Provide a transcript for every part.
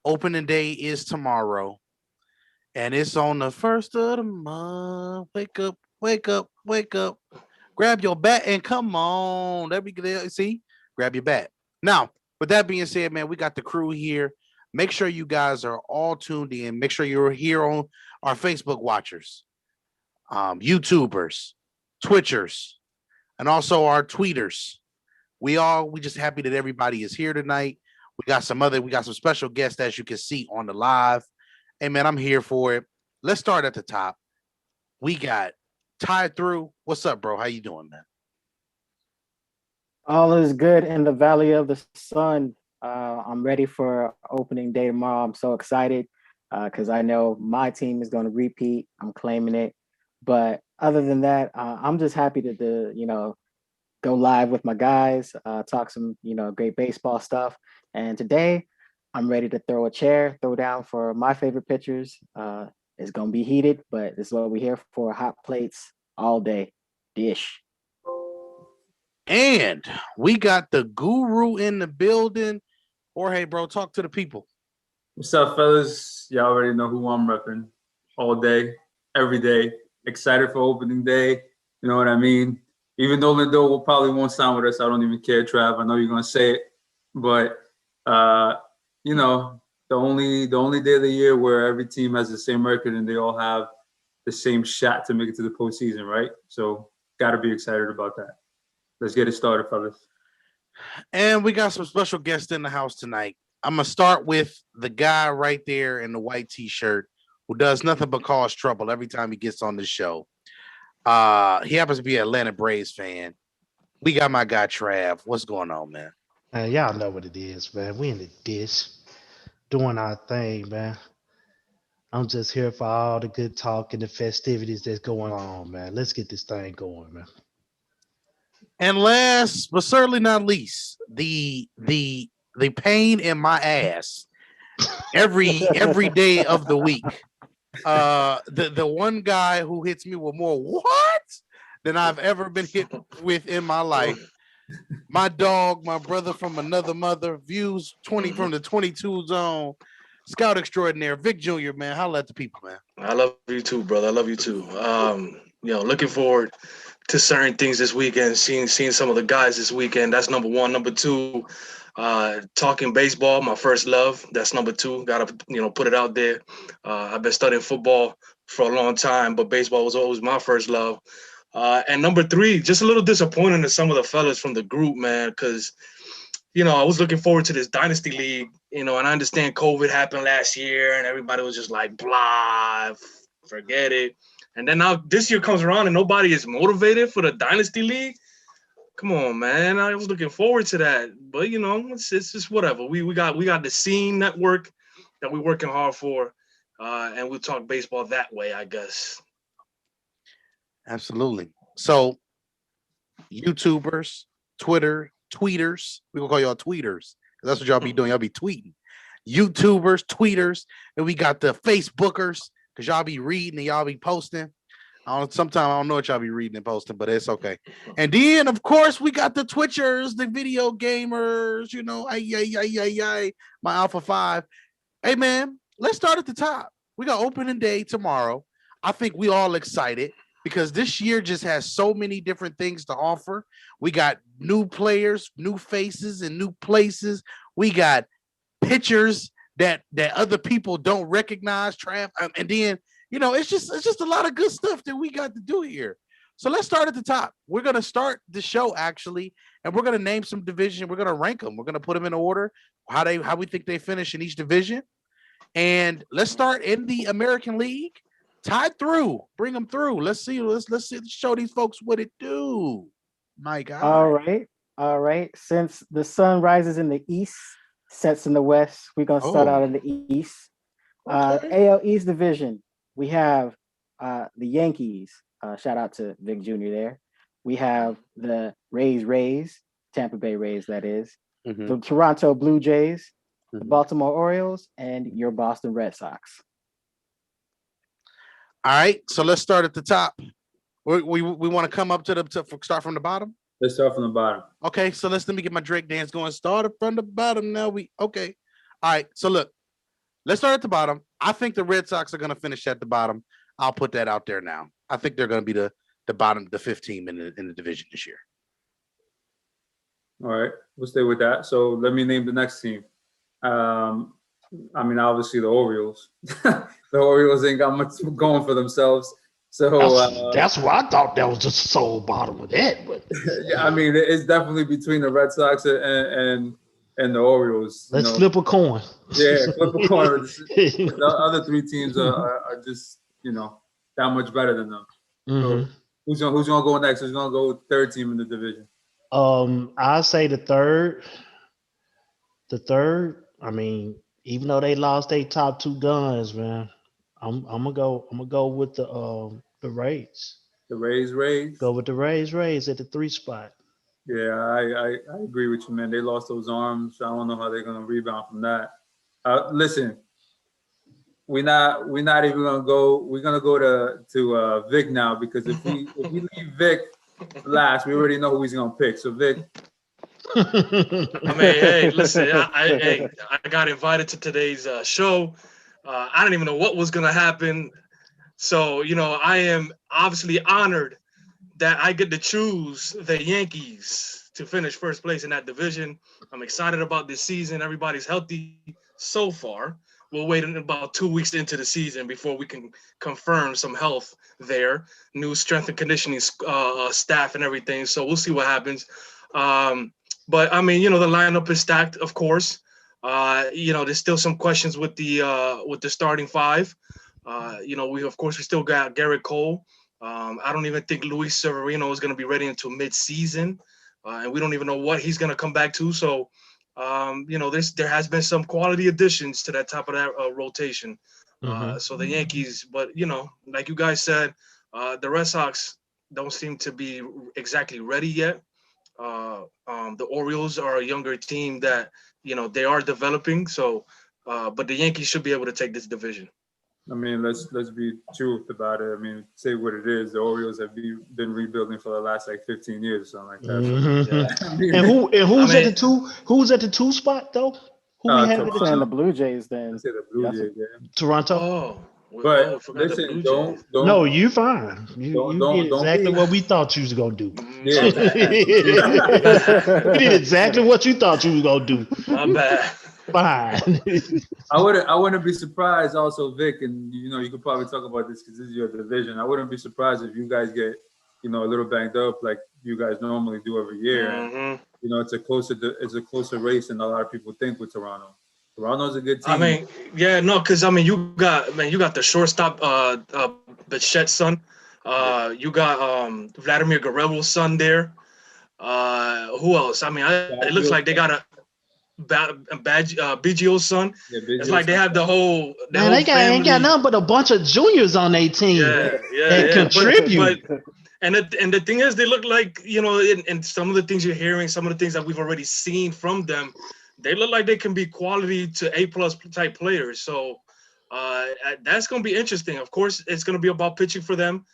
Opening day is tomorrow, and it's on the first of the month. Wake up, wake up, wake up. Grab your bat and come on. There we go. See, grab your bat. Now, with that being said, man, we got the crew here. Make sure you guys are all tuned in. Make sure you're here on our Facebook watchers, YouTubers, Twitchers, and also our tweeters. We just happy that everybody is here tonight. We got some special guests as you can see on the live. Hey man, I'm here for it. Let's start at the top. We got Tied Through. What's up, bro? How you doing, man? All is good in the Valley of the Sun. I'm ready for opening day tomorrow. I'm so excited because I know my team is going to repeat. I'm claiming it. But other than that, I'm just happy to go live with my guys, talk some, great baseball stuff. And today, I'm ready to throw a chair, throw down for my favorite pitchers. It's going to be heated, but this is what we're here for. Hot plates all day. Dish. And we got the guru in the building. Jorge, bro, talk to the people. What's up, fellas? Y'all already know who I'm repping all day, every day. Excited for opening day. You know what I mean? Even though Lindor probably won't sign with us, I don't even care, Trav. I know you're gonna say it, but the only day of the year where every team has the same record and they all have the same shot to make it to the postseason, right? So, gotta be excited about that. Let's get it started, fellas. And we got some special guests in the house tonight. I'm gonna start with the guy right there in the white t-shirt who does nothing but cause trouble every time he gets on the show. He happens to be an Atlanta Braves fan. We got my guy Trav. What's going on, man? Y'all know what it is, man. We in the dish, doing our thing, man. I'm just here for all the good talk and the festivities that's going on, man. Let's get this thing going, man. And last but certainly not least, the pain in my ass every day of the week. The one guy who hits me with more what than I've ever been hit with in my life. My dog, my brother from another mother, views 20 from the 22 zone. Scout extraordinaire, Vic Jr., man. Holla at the people, man. I love you too, brother. I love you too. Looking forward to certain things this weekend, seeing some of the guys this weekend. That's number one. Number two, talking baseball, my first love. That's number two. Gotta put it out there. I've been studying football for a long time, but baseball was always my first love. And number three, just a little disappointing to some of the fellas from the group, man, because I was looking forward to this Dynasty League, and I understand COVID happened last year and everybody was just like, blah, forget it. And then now this year comes around and nobody is motivated for the Dynasty League. Come on, man. I was looking forward to that. But, it's just whatever. We got the Scene Network that we're working hard for, and we'll talk baseball that way, I guess. Absolutely. So, YouTubers, tweeters, we're going to call y'all tweeters. That's what y'all be doing. Y'all be tweeting. YouTubers, tweeters, and we got the Facebookers because y'all be reading and y'all be posting. Sometimes I don't know what y'all be reading and posting, but it's okay. And then, of course, we got the Twitchers, the video gamers, my Alpha 5. Hey, man, let's start at the top. We got opening day tomorrow. I think we all excited because this year just has so many different things to offer. We got new players, new faces, and new places. We got pitchers that other people don't recognize, and then it's just a lot of good stuff that we got to do here. So let's start at the top. We're gonna start the show actually, and we're gonna name some division. We're gonna rank them. We're gonna put them in order how we think they finish in each division. And let's start in the American League. Tied Through, bring them through. Let's see. Let's show these folks what it do. My God. All right. Since the sun rises in the east, sets in the west, we're gonna start out in the east. Okay. AL East division. We have the Yankees. Shout out to Vic Jr. there. We have the Rays, Tampa Bay Rays, that is. Mm-hmm. The Toronto Blue Jays, the Baltimore Orioles, and your Boston Red Sox. All right, so let's start at the top. We want to come up to start from the bottom. Let's start from the bottom. Okay, so let me get my Drake dance going. Start from the bottom now. Okay. All right, so look, let's start at the bottom. I think the Red Sox are going to finish at the bottom. I'll put that out there now. I think they're going to be the bottom, the 5th team in the division this year. All right, we'll stay with that. So let me name the next team. I mean, obviously the Orioles. The Orioles ain't got much going for themselves. So that's why I thought that was just the sole bottom of that. But yeah, I mean, it's definitely between the Red Sox and the Orioles. Let's flip a coin. Yeah, flip a coin. The other 3 teams are just that much better than them. Mm-hmm. So who's gonna go next? Who's gonna go 3rd team in the division? I say the third. The third. I mean, even though they lost their top 2 guns, man, I'm gonna go with the Rays. The Rays. Go with the Rays at the 3 spot. Yeah, I agree with you, man. They lost those arms. I don't know how they're gonna rebound from that. Listen, we're not even gonna go. We're gonna go to Vic now, because if we leave Vic last, we already know who he's gonna pick. So Vic. I mean, hey, listen, I got invited to today's show. I didn't even know what was gonna happen. So, I am obviously honored that I get to choose the Yankees to finish 1st place in that division. I'm excited about this season. Everybody's healthy so far. We'll wait about 2 weeks into the season before we can confirm some health there. New strength and conditioning staff and everything. So we'll see what happens. But I mean, the lineup is stacked, of course. There's still some questions with the starting 5. We still got Garrett Cole. I don't even think Luis Severino is going to be ready until mid-season, and we don't even know what he's going to come back to. So, there has been some quality additions to that top of that rotation. So the Yankees, but like you guys said, the Red Sox don't seem to be exactly ready yet. The Orioles are a younger team that they are developing. So, but the Yankees should be able to take this division. I mean, let's be truth about it. I mean, say what it is. The Orioles have been rebuilding for the last 15 years or something like that. Mm-hmm. Yeah. I mean, and who's at the 2? Who's at the 2 spot though? Who we have at the 2? The Blue Jays then. Say the Blue Jays, yeah. Toronto. But listen, don't. No, you fine. You did exactly what we thought you was gonna do. Yeah. You did exactly what you thought you was gonna do. My bad. Fine. I wouldn't be surprised also, Vic, and you could probably talk about this because this is your division. I wouldn't be surprised if you guys get a little banged up like you guys normally do every year. Mm-hmm. And, it's a closer race than a lot of people think with Toronto. Toronto's a good team. I mean, yeah, no, because you got the shortstop, Bichette's son. You got Vladimir Guerrero's son there. Who else? I mean, it looks like they got a Biggio's son. Yeah, it's like they have the whole. Man, they ain't got nothing but a bunch of juniors on their team that contribute. And the thing is, they look like and some of the things you're hearing, some of the things that we've already seen from them, they look like they can be quality to A+ type players. So that's going to be interesting. Of course, it's going to be about pitching for them.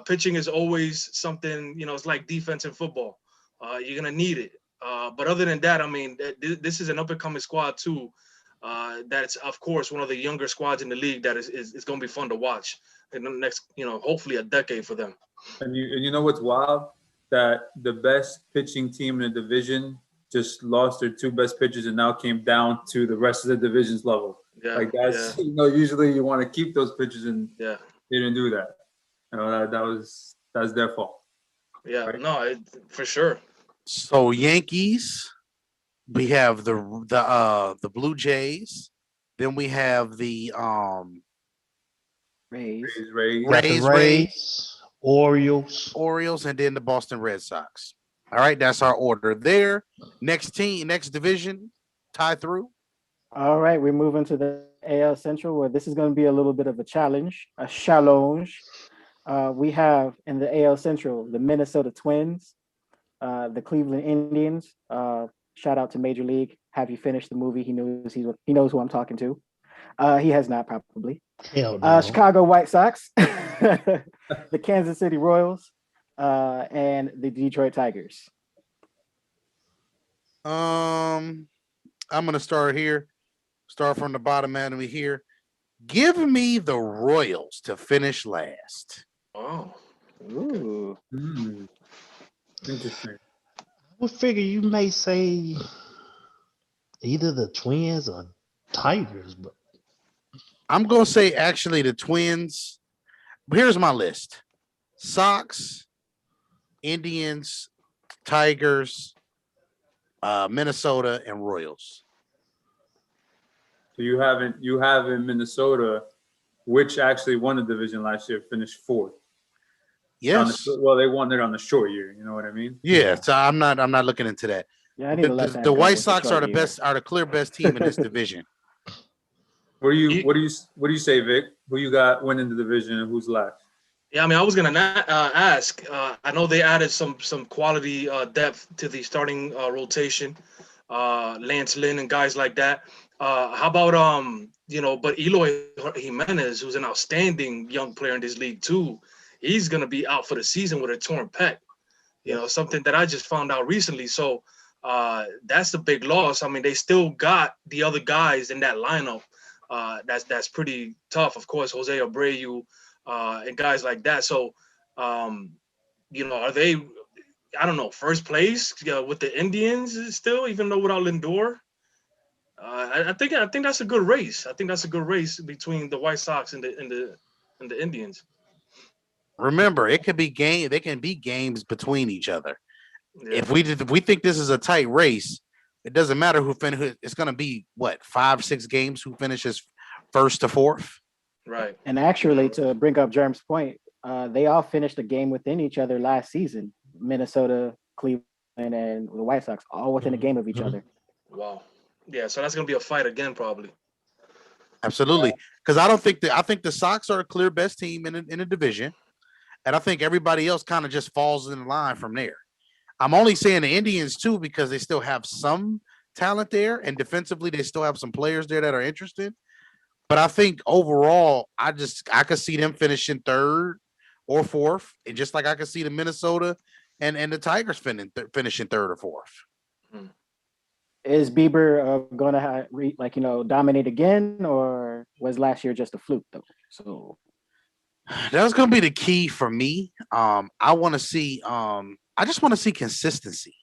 Pitching is always something, it's like defense in football. You're going to need it. But other than that, I mean, this is an up-and-coming squad too. That's, of course, one of the younger squads in the league that is going to be fun to watch in the next, hopefully a decade for them. And you know what's wild? That the best pitching team in the division just lost their 2 best pitchers and now came down to the rest of the division's level. Yeah, like that's usually you want to keep those pitchers and they didn't do that. That's their fault. Yeah, right? No, for sure. So Yankees, we have the Blue Jays, then we have the Rays, Orioles, and then the Boston Red Sox. All right, that's our order there. Next division, tie through. All right, we're moving to the AL Central, where this is going to be a little bit of a challenge. We have in the AL Central the Minnesota Twins, the Cleveland Indians. Shout out to Major League. Have you finished the movie? He knows who I'm talking to. He has not, probably. Hell no. Chicago White Sox, the Kansas City Royals, and the Detroit Tigers. I'm gonna start here. Start from the bottom, man. We here. Give me the Royals to finish last. Oh, Ooh. Interesting. I would figure you may say either the Twins or Tigers, but I'm gonna say actually the Twins. Here's my list: Sox, Indians, Tigers, Minnesota, and Royals. So you have in Minnesota, which actually won the division last year, finished fourth. Yes. They won it on the short year. You know what I mean? Yeah. So I'm not looking into that. Yeah, I need to let that The go White with Sox are short the year. best, are the clear best team in this division. What do you say, Vic? Who you got winning the division and who's last? yeah. I mean, I was gonna ask. I know they added some quality depth to the starting rotation. Lance Lynn and guys like that. How about but Eloy Jimenez, who's an outstanding young player in this league too, he's gonna be out for the season with a torn pec. Something that I just found out recently. So that's a big loss. I mean, they still got the other guys in that lineup. That's pretty tough. Of course, Jose Abreu and guys like that. So, are they? I don't know, first place with the Indians still, even though without Lindor. I think that's a good race. I think that's a good race between the White Sox and the Indians. Remember, it could be game. They can be games between each other. Yeah. If we think this is a tight race, it doesn't matter who finishes. It's going to be what 5-6 games who finishes first to fourth. Right. And actually, to bring up Jerm's point, they all finished a game within each other last season. Minnesota, Cleveland, and the White Sox all within a game of each other. Wow. Yeah. So that's gonna be a fight again, probably. Absolutely, because I think the Sox are a clear best team in the division, and I think everybody else kind of just falls in line from there. I'm only saying the Indians too because they still have some talent there, and defensively they still have some players there that are interested. But I think overall, I could see them finishing third or fourth, and just like I could see the Minnesota and the Tigers finishing third or fourth. Is Bieber going to dominate again, or was last year just a fluke though? So That's going to be the key for me. I want to see. I just want to see consistency.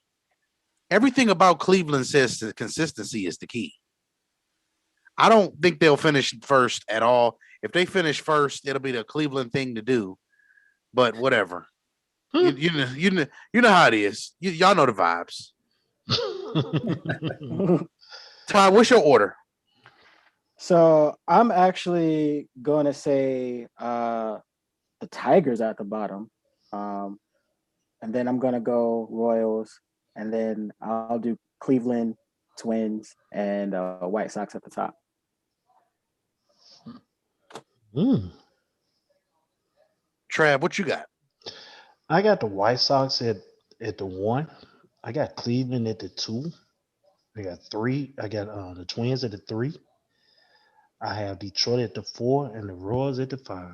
Everything about Cleveland says that consistency is the key. I don't think they'll finish first at all. If they finish first, it'll be the Cleveland thing to do. But whatever. You know how it is. Y'all know the vibes. Ty, what's your order? So I'm actually going to say the Tigers at the bottom, and then I'm going to go Royals, and then I'll do Cleveland, Twins, and White Sox at the top. Trav, what you got? I got the White Sox at the 1. I got Cleveland at the 2. I got 3. I got the Twins at the 3. I have Detroit at the 4 and the Royals at the 5.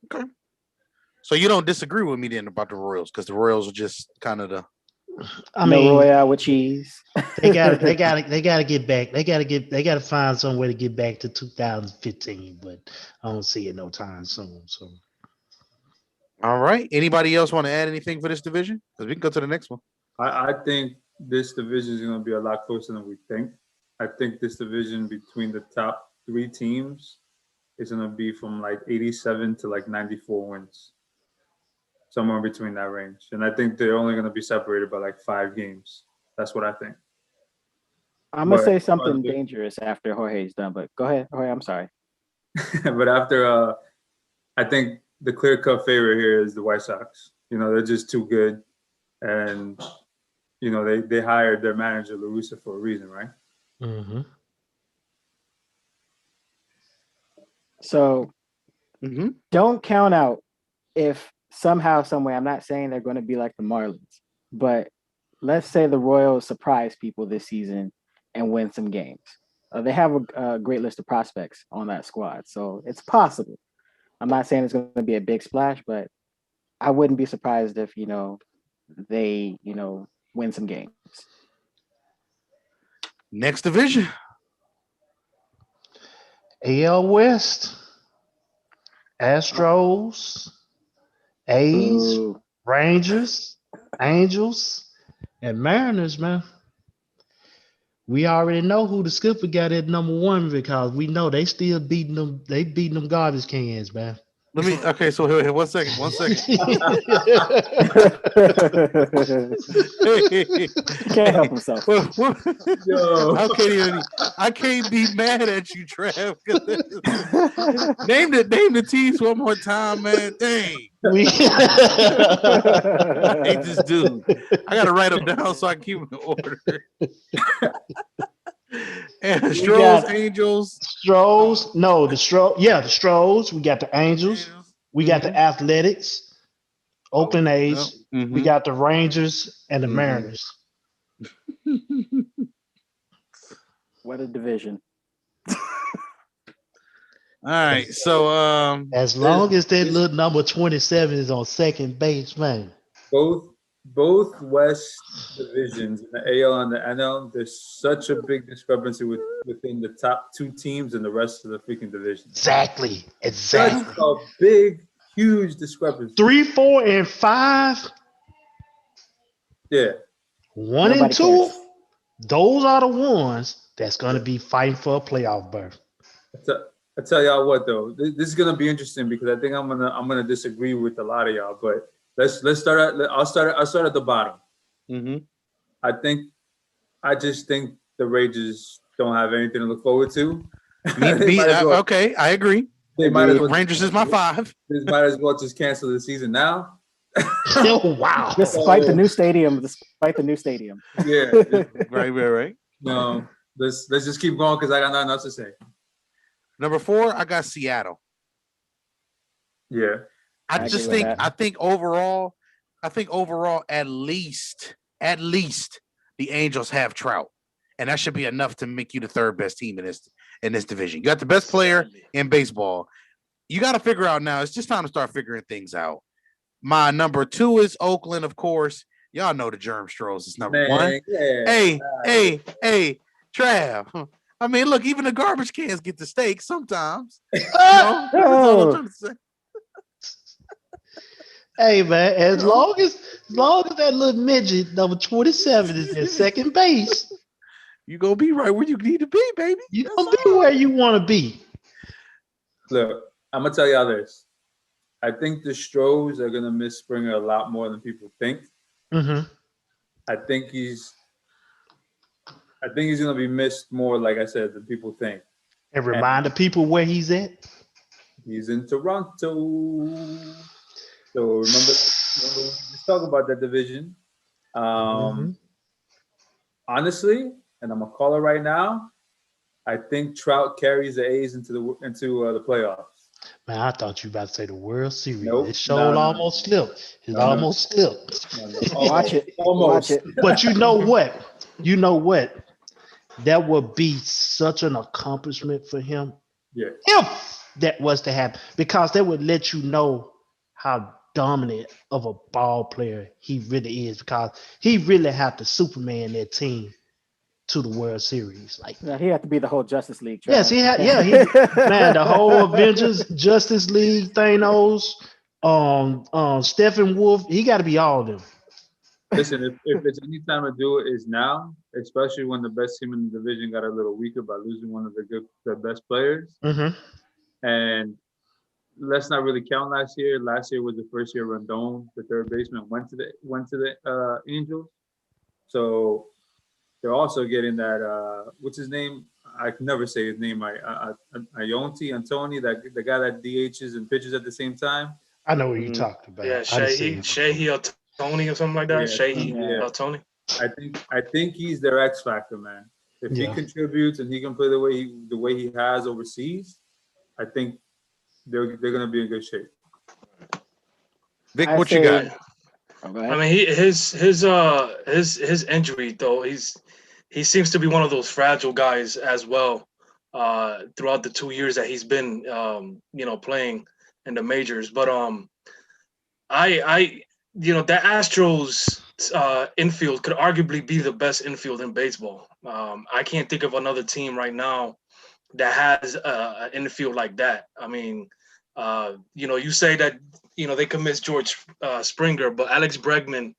Okay. So you don't disagree with me then about the Royals because the Royals are just kind of the. I mean, Royale with cheese. they got to get back. They got to find some way to get back to 2015, but I don't see it no time soon. So, All right. Anybody else want to add anything for this division? Because we can go to the next one. I think this division is going to be a lot closer than we think. I think this division between the top 3 teams is going to be from like 87 to like 94 wins, somewhere between that range. And I think they're only going to be separated by like 5 games. That's what I think. I'm going to say something dangerous after Jorge's done, but go ahead, Jorge. I'm sorry. But after, I think the clear-cut favorite here is the White Sox. They're just too good. And, they hired their manager, La Russa, for a reason, right? mm-hmm. So don't count out if somehow, some way, I'm not saying they're going to be like the Marlins, but let's say the Royals surprise people this season and win some games. They have a great list of prospects on that squad, so it's possible. I'm not saying it's going to be a big splash, but I wouldn't be surprised if, they, win some games. Next division. AL West, Astros, A's, Ooh. Rangers, Angels, and Mariners, man. We already know who the skipper got at number one because we know they still beating them. They beating them garbage cans, man. Let me. Okay, so here, 1 second. 1 second. Can't help himself. Yo. I can't be mad at you, Trav. Name the teams one more time, man. Dang. I hate this dude. I gotta write them down so I can keep them in order. And Astros, Angels. Stros. No, the Stros. Yeah, the Stros. We got the Angels. We got the Athletics, Oakland A's. Mm-hmm. We got the Rangers and the Mariners. What a division. All right, so As long as that little number 27 is on second base, man. Both West divisions, the AL and the NL, there's such a big discrepancy within the top two teams and the rest of the freaking division. Exactly. Such a big, huge discrepancy. 3, 4, and 5. Yeah. 1 and 2. Those are the ones that's going to be fighting for a playoff berth. I tell y'all what though, this is gonna be interesting because I think I'm gonna disagree with a lot of y'all. But let's start at. I'll start at the bottom. Mm-hmm. I just think the Rangers don't have anything to look forward to. Okay, I agree. They might as well. Rangers is my 5. They might as well just cancel the season now. Oh wow! Despite the new stadium. Yeah. Right. No, let's just keep going because I got nothing else to say. Number 4, I got Seattle. Yeah. I think overall, at least the Angels have Trout, and that should be enough to make you the third best team in this division. You got the best player in baseball. You got to figure out now. It's just time to start figuring things out. My number 2 is Oakland, of course. Y'all know the Germ Stros is number 1. Yeah. Hey, Trav. I mean, look, even the garbage cans get the steak sometimes. That's all I'm trying to say. Hey man, as long as that little midget number 27 is in second base, you gonna be right where you need to be, baby. You gonna be where you want to be. Look, I'm gonna tell y'all this. I think the Stros are gonna miss Springer a lot more than people think. Mm-hmm. I think he's gonna be missed more, like I said, than people think. And remind the people where he's at. He's in Toronto. So remember let's talk about that division. Honestly, and I'm gonna call it right now, I think Trout carries the A's into the playoffs. Man, I thought you were about to say the World Series. Nope. It showed almost slipped. It almost slipped. Watch it. Almost. Watch it. But you know what? That would be such an accomplishment for him. Yeah. If that was to happen, because that would let you know how dominant of a ball player he really is, because he really had to Superman that team to the World Series. Like, yeah, he had to be the whole Justice League. Yes, he had. Yeah, man, the whole Avengers, Justice League, Thanos, Stephen Wolf. He got to be all of them. Listen, if it's any time to do it, is now, especially when the best team in the division got a little weaker by losing one of the best players. Mm-hmm. And let's not really count last year. Last year was the first year Rondon, the third baseman, went to the Angels. So they're also getting that what's his name? I can never say his name. Antoni, the guy that DHs and pitches at the same time. I know what you're talking about. Yeah, Sheehy or Tony or something like that. Sheehy or Tony. I think he's their X factor, man. If he contributes and he can play the way he has overseas, I think they're gonna be in good shape. Vic, what you got? I mean, his injury though, he seems to be one of those fragile guys as well. Throughout the 2 years that he's been, playing in the majors, but the Astros infield, could arguably be the best infield in baseball. I can't think of another team right now that has an infield like that. I mean, you say that they could miss George Springer, but Alex Bregman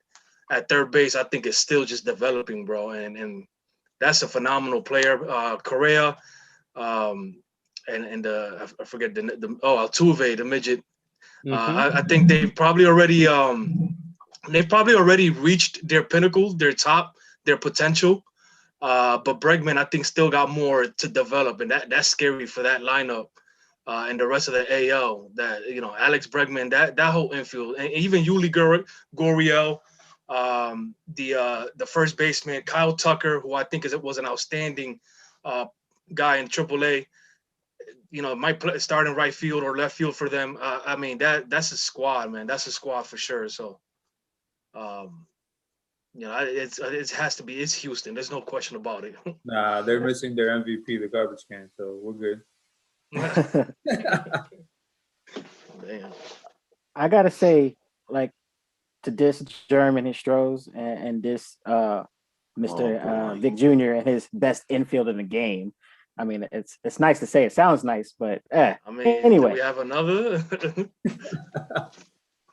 at third base, I think is still just developing, bro, and that's a phenomenal player. Correa, and I forget the Altuve, the midget. I think they've probably already reached their pinnacle, their potential. But Bregman, I think, still got more to develop, and that's scary for that lineup and the rest of the AL. That Alex Bregman, that whole infield, and even Yuli Gurriel, the first baseman Kyle Tucker, who I think was an outstanding guy in AAA. Might play start in right field or left field for them. I mean, that's a squad, man. That's a squad for sure. So, it has to be. It's Houston. There's no question about it. Nah, they're missing their MVP, the garbage can, so we're good. Damn. I gotta say, like, to diss Germ and his Stros and this Mr. Vic Jr. and his best infield in the game. I mean, it's nice to say. It sounds nice, but I mean, anyway. do we have another?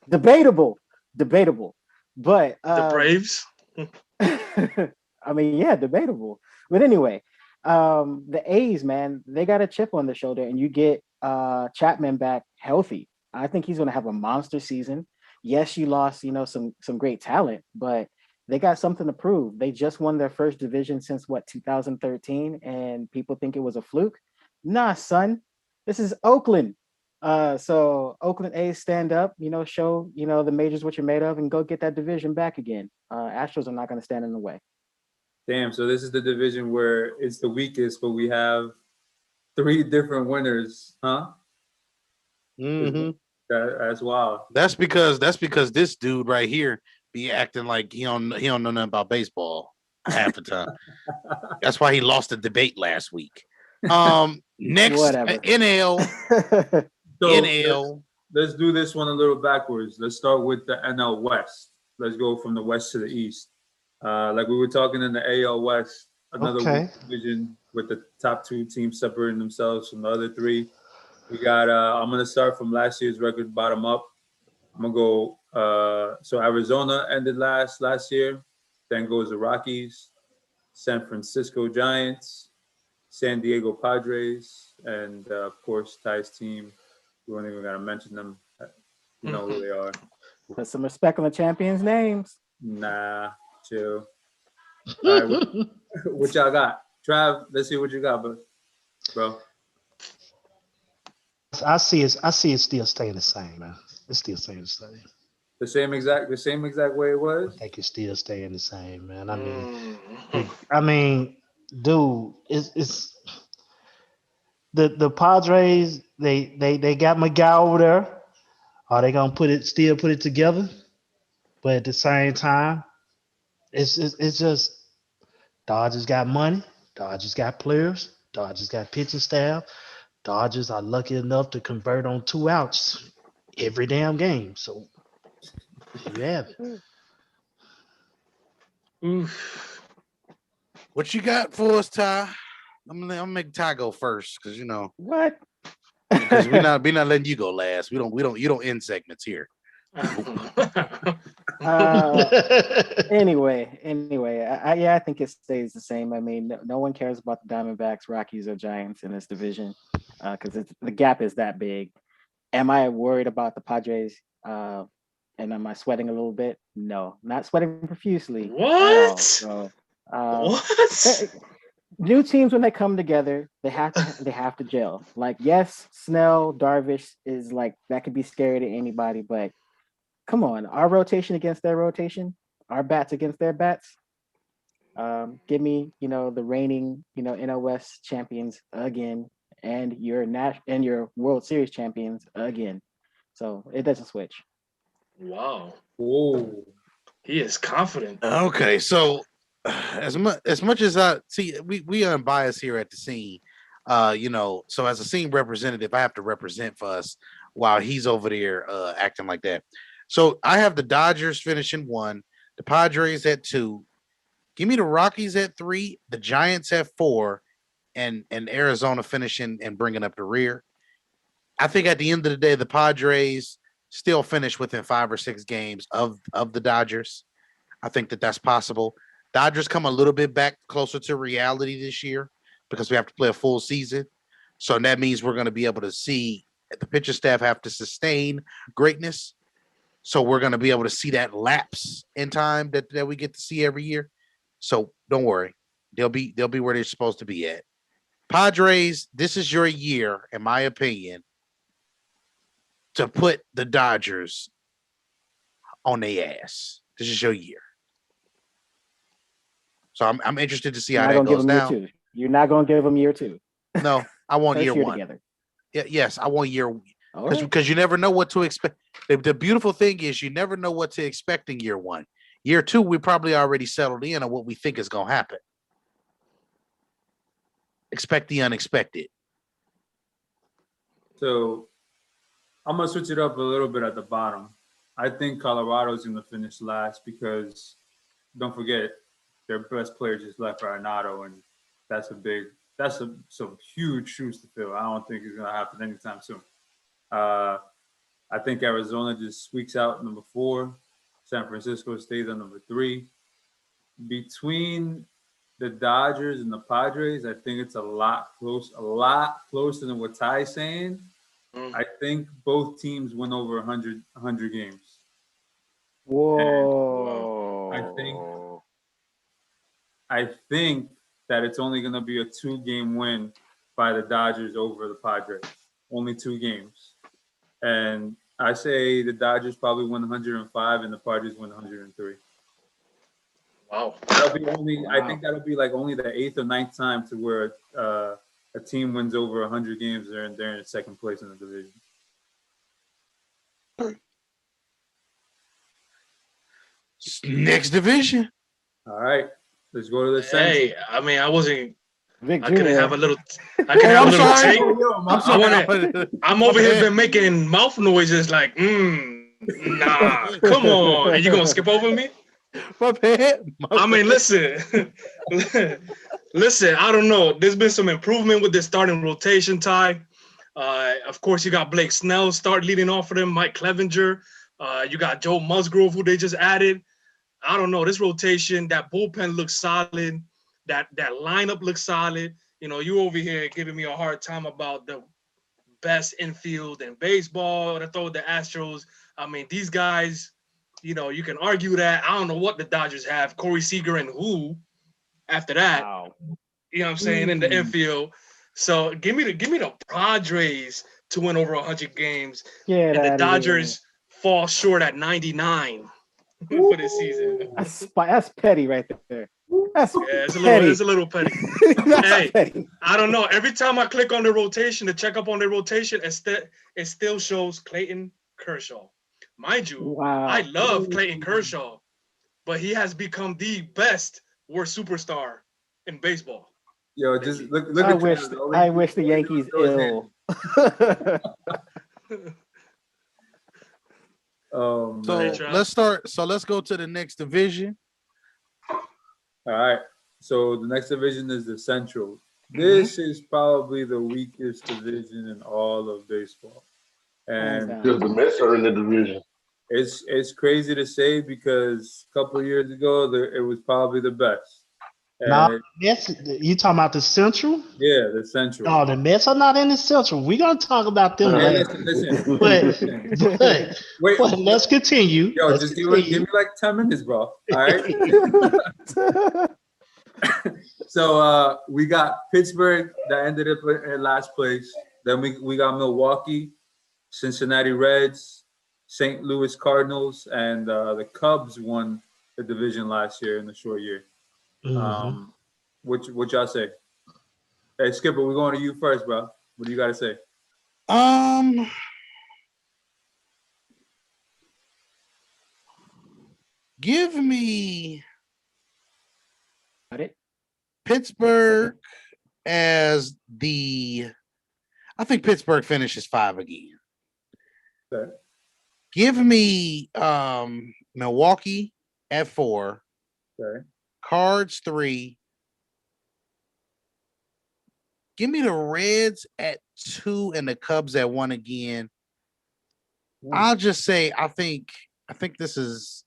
Debatable. But The Braves. I mean, yeah, debatable. But anyway, the A's, man, they got a chip on their shoulder, and you get Chapman back healthy. I think he's going to have a monster season. Yes, you lost, some great talent, but they got something to prove. They just won their first division since 2013, and people think it was a fluke. Nah, son, this is Oakland. So Oakland A's, stand up, show, the majors what you're made of, and go get that division back again. Astros are not going to stand in the way. Damn, so this is the division where it's the weakest, but we have 3 different winners, huh? Mm-hmm. That's wild. That's because this dude right here be acting like he don't know nothing about baseball half the time. That's why he lost the debate last week. Next, Whatever. NL. So NL. let's do this one a little backwards. Let's start with the NL West. Let's go from the West to the East. Like we were talking in the AL West, another weak division with the top 2 teams separating themselves from the other 3. We got, I'm going to start from last year's record bottom up. I'm going to go, so Arizona ended last year. Then goes the Rockies, San Francisco Giants, San Diego Padres, and of course, Ty's team. We don't even got to mention them. You know who they are. Put some respect on the champions' names. Nah, chill. All right, what y'all got? Trav, let's see what you got, bro. I see it still staying the same, man. It's still staying the same. The same exact way it was? I think it's still staying the same, man. I mean, dude, it's the Padres, they got Miguel over there. Are they gonna still put it together? But at the same time, it's just Dodgers got money, Dodgers got players, Dodgers got pitching staff. Dodgers are lucky enough to convert on 2 outs every damn game. So there you have it. Oof. What you got for us, Ty? I'm gonna make Ty go first because What? because we not letting you go last. You don't end segments here. Anyway, I think it stays the same. I mean, no one cares about the Diamondbacks, Rockies, or Giants in this division because the gap is that big. Am I worried about the Padres? And am I sweating a little bit? No, not sweating profusely. What? So, what? New teams, when they come together, they have to gel. Like, yes, Snell, Darvish is like that could be scary to anybody, but come on, our rotation against their rotation, our bats against their bats. Give me, the reigning, NL West champions again, and your World Series champions again. So it doesn't switch. Wow. Whoa. He is confident. Okay, so as much as I see, we unbiased here at the scene. So as a scene representative, I have to represent for us while he's over there acting like that. So I have the Dodgers finishing 1, the Padres at 2. Give me the Rockies at 3, the Giants at 4, and Arizona finishing and bringing up the rear. I think at the end of the day, the Padres still finish within 5 or 6 games of the Dodgers. I think that that's possible. Dodgers come a little bit back closer to reality this year because we have to play a full season. So that means we're going to be able to see the pitcher staff have to sustain greatness. So we're going to be able to see that lapse in time that we get to see every year. So don't worry. They'll be where they're supposed to be at. Padres, this is your year, in my opinion, to put the Dodgers on their ass. This is your year. So I'm interested to see how that goes down. You're not going to give them year 2. No, I want year 1. Together. Yes, I want year Right. because you never know what to expect. The beautiful thing is you never know what to expect in year 1. Year 2, we probably already settled in on what we think is going to happen. Expect the unexpected. So I'm going to switch it up a little bit at the bottom. I think Colorado's going to finish last because don't forget their best player just left Arenado, and that's some huge shoes to fill. I don't think it's going to happen anytime soon. I think Arizona just squeaks out number 4. San Francisco stays on number 3. Between the Dodgers and the Padres, I think it's a lot closer than what Ty's saying. I think both teams win over 100 games. Whoa. I think that it's only going to be a 2-game win by the Dodgers over the Padres. Only 2 games. And I say the Dodgers probably win 105 and the Padres win 103. Wow. I think that'll be like only the 8th or 9th time to where a team wins over 100 games they're in 2nd place in the division. Next division. All right, let's go to the Central. Hey, I mean, I wasn't. Vic I could Jr. have a little. I could have a little tape. I'm over here been making mouth noises like, nah, come on. And you gonna skip over me? My bad. I mean, listen. Listen, I don't know. There's been some improvement with the starting rotation, Ty. Of course, you got Blake Snell start leading off for them, Mike Clevenger. You got Joe Musgrove, who they just added. I don't know. This rotation, that bullpen looks solid. That lineup looks solid. You know, you over here giving me a hard time about the best infield in baseball. I throw the Astros. I mean, these guys, you know, you can argue that. I don't know what the Dodgers have. Corey Seager and who after that. Wow. You know what I'm saying? In the infield. So give me the Padres to win over 100 games. Yeah, and the Dodgers fall short at 99 for this season. That's petty right there. It's a little petty. Hey, petty. I don't know. Every time I click on the rotation to check up on the rotation, it still shows Clayton Kershaw. Mind you, wow. I love Clayton Kershaw, but he has become the best worst superstar in baseball. Yo, just look I wish the Yankees ill. Let's go to the next division. All right. So the next division is the Central. This is probably the weakest division in all of baseball. And the Mets are in the division. It's crazy to say because a couple of years ago it was probably the best. No, Mets. You talking about the Central? Yeah, the Central. No, the Mets are not in the Central. We're gonna talk about them later. Listen. But let's continue. Yo, just give me like 10 minutes, bro. All right. So we got Pittsburgh that ended up in last place. Then we got Milwaukee, Cincinnati Reds, St. Louis Cardinals, and the Cubs won the division last year in the short year. Mm-hmm. What y'all say? Hey, Skipper, we're going to you first, bro. What do you got to say? Give me Pittsburgh as I think Pittsburgh finishes 5 again. Okay. Give me Milwaukee at 4. Okay. Cards 3. Give me the Reds at 2 and the Cubs at 1 again. I'll just say I think this is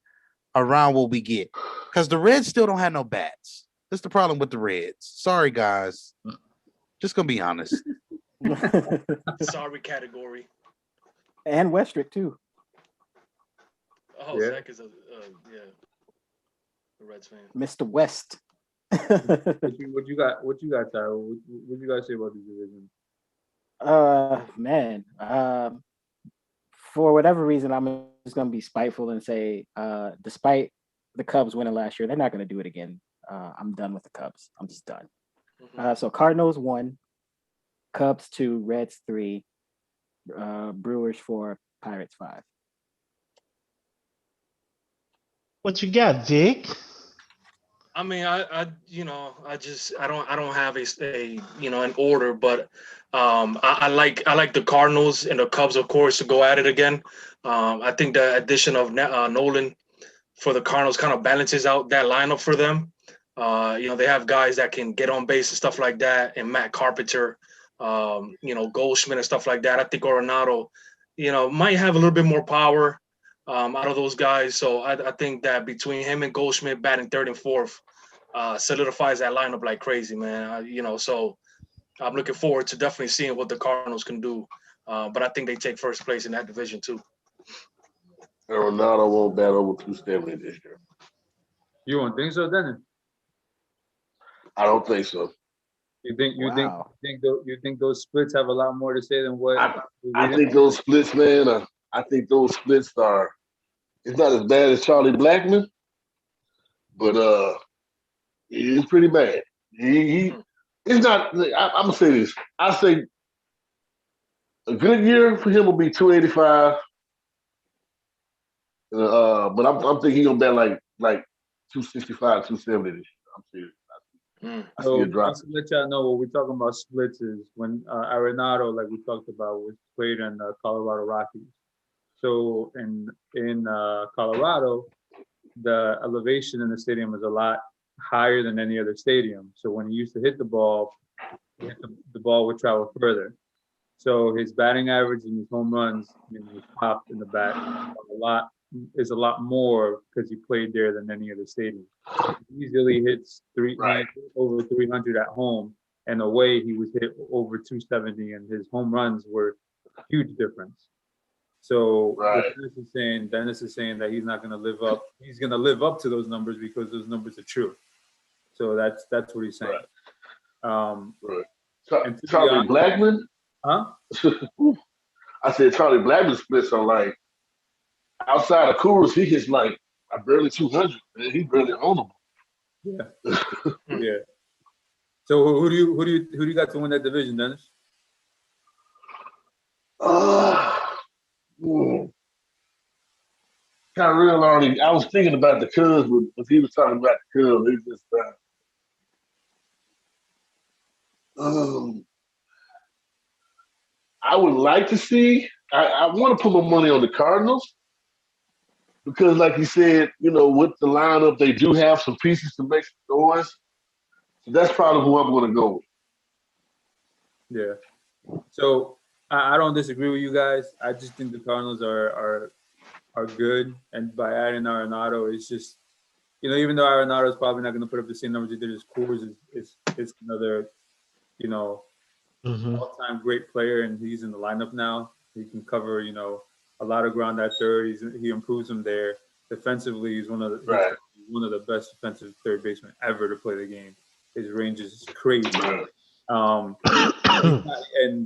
around what we get because the Reds still don't have no bats. That's the problem with the Reds. Sorry, guys. Just gonna be honest. Sorry category. And Westrick too. Oh, Yeah. Zach is a Reds fan. Mr. West. What you got, Tyler? What you guys say about this division? Man. For whatever reason, I'm just gonna be spiteful and say, despite the Cubs winning last year, they're not gonna do it again. I'm done with the Cubs. I'm just done. So Cardinals 1, Cubs 2, Reds 3, Brewers 4, Pirates 5. What you got, Vic? I mean, I don't have a an order, but I like the Cardinals and the Cubs, of course, to go at it again. I think the addition of Nolan for the Cardinals kind of balances out that lineup for them. They have guys that can get on base and stuff like that, and Matt Carpenter, Goldschmidt and stuff like that. I think Arenado, might have a little bit more power out of those guys. So I think that between him and Goldschmidt batting 3rd and 4th solidifies that lineup like crazy, man. So I'm looking forward to definitely seeing what the Cardinals can do. But I think they take first place in that division too. Arenado won't bat over 270 this year. You don't think so, Dennis? I don't think so. You think Wow. you think those splits have a lot more to say than what I think those splits, man. I think those splits are. It's not as bad as Charlie Blackmon, but it's pretty bad. He it's not. I'm gonna say this. I say a good year for him will be 285. But I'm thinking he's gonna bet like 265, 270 this year. I'm serious. I see a drop. Just to let y'all know, what we're talking about splits is when Arenado, like we talked about, was played in Colorado Rockies. So in Colorado, the elevation in the stadium is a lot higher than any other stadium. So when he used to hit the ball would travel further. So his batting average and his home runs, his pop in the bat, is a lot more because he played there than any other stadium. He easily hits over 300 at home, and away he was hit over 270, and his home runs were huge difference. So what Dennis is saying that he's not going to live up. He's going to live up to those numbers because those numbers are true. So that's what he's saying. Right. Charlie Blackmon? Huh? I said Charlie Blackmon splits are like outside of Coors, he hits like barely 200. Man, he's barely ownable. Yeah. Yeah. So who do you got to win that division, Dennis? Kyrie already. I was thinking about the Cubs, but he was talking about the Cubs. He just. I would like to see. I want to put my money on the Cardinals because, like you said, with the lineup, they do have some pieces to make some noise. So that's probably who I'm going to go with. Yeah. So I don't disagree with you guys. I just think the Cardinals are good, and by adding Arenado, it's just even though Arenado is probably not going to put up the same numbers he did as Coors, is another all-time great player, and he's in the lineup now. He can cover a lot of ground at third. He improves him there. Defensively, he's one of the best defensive third basemen ever to play the game. His range is crazy. And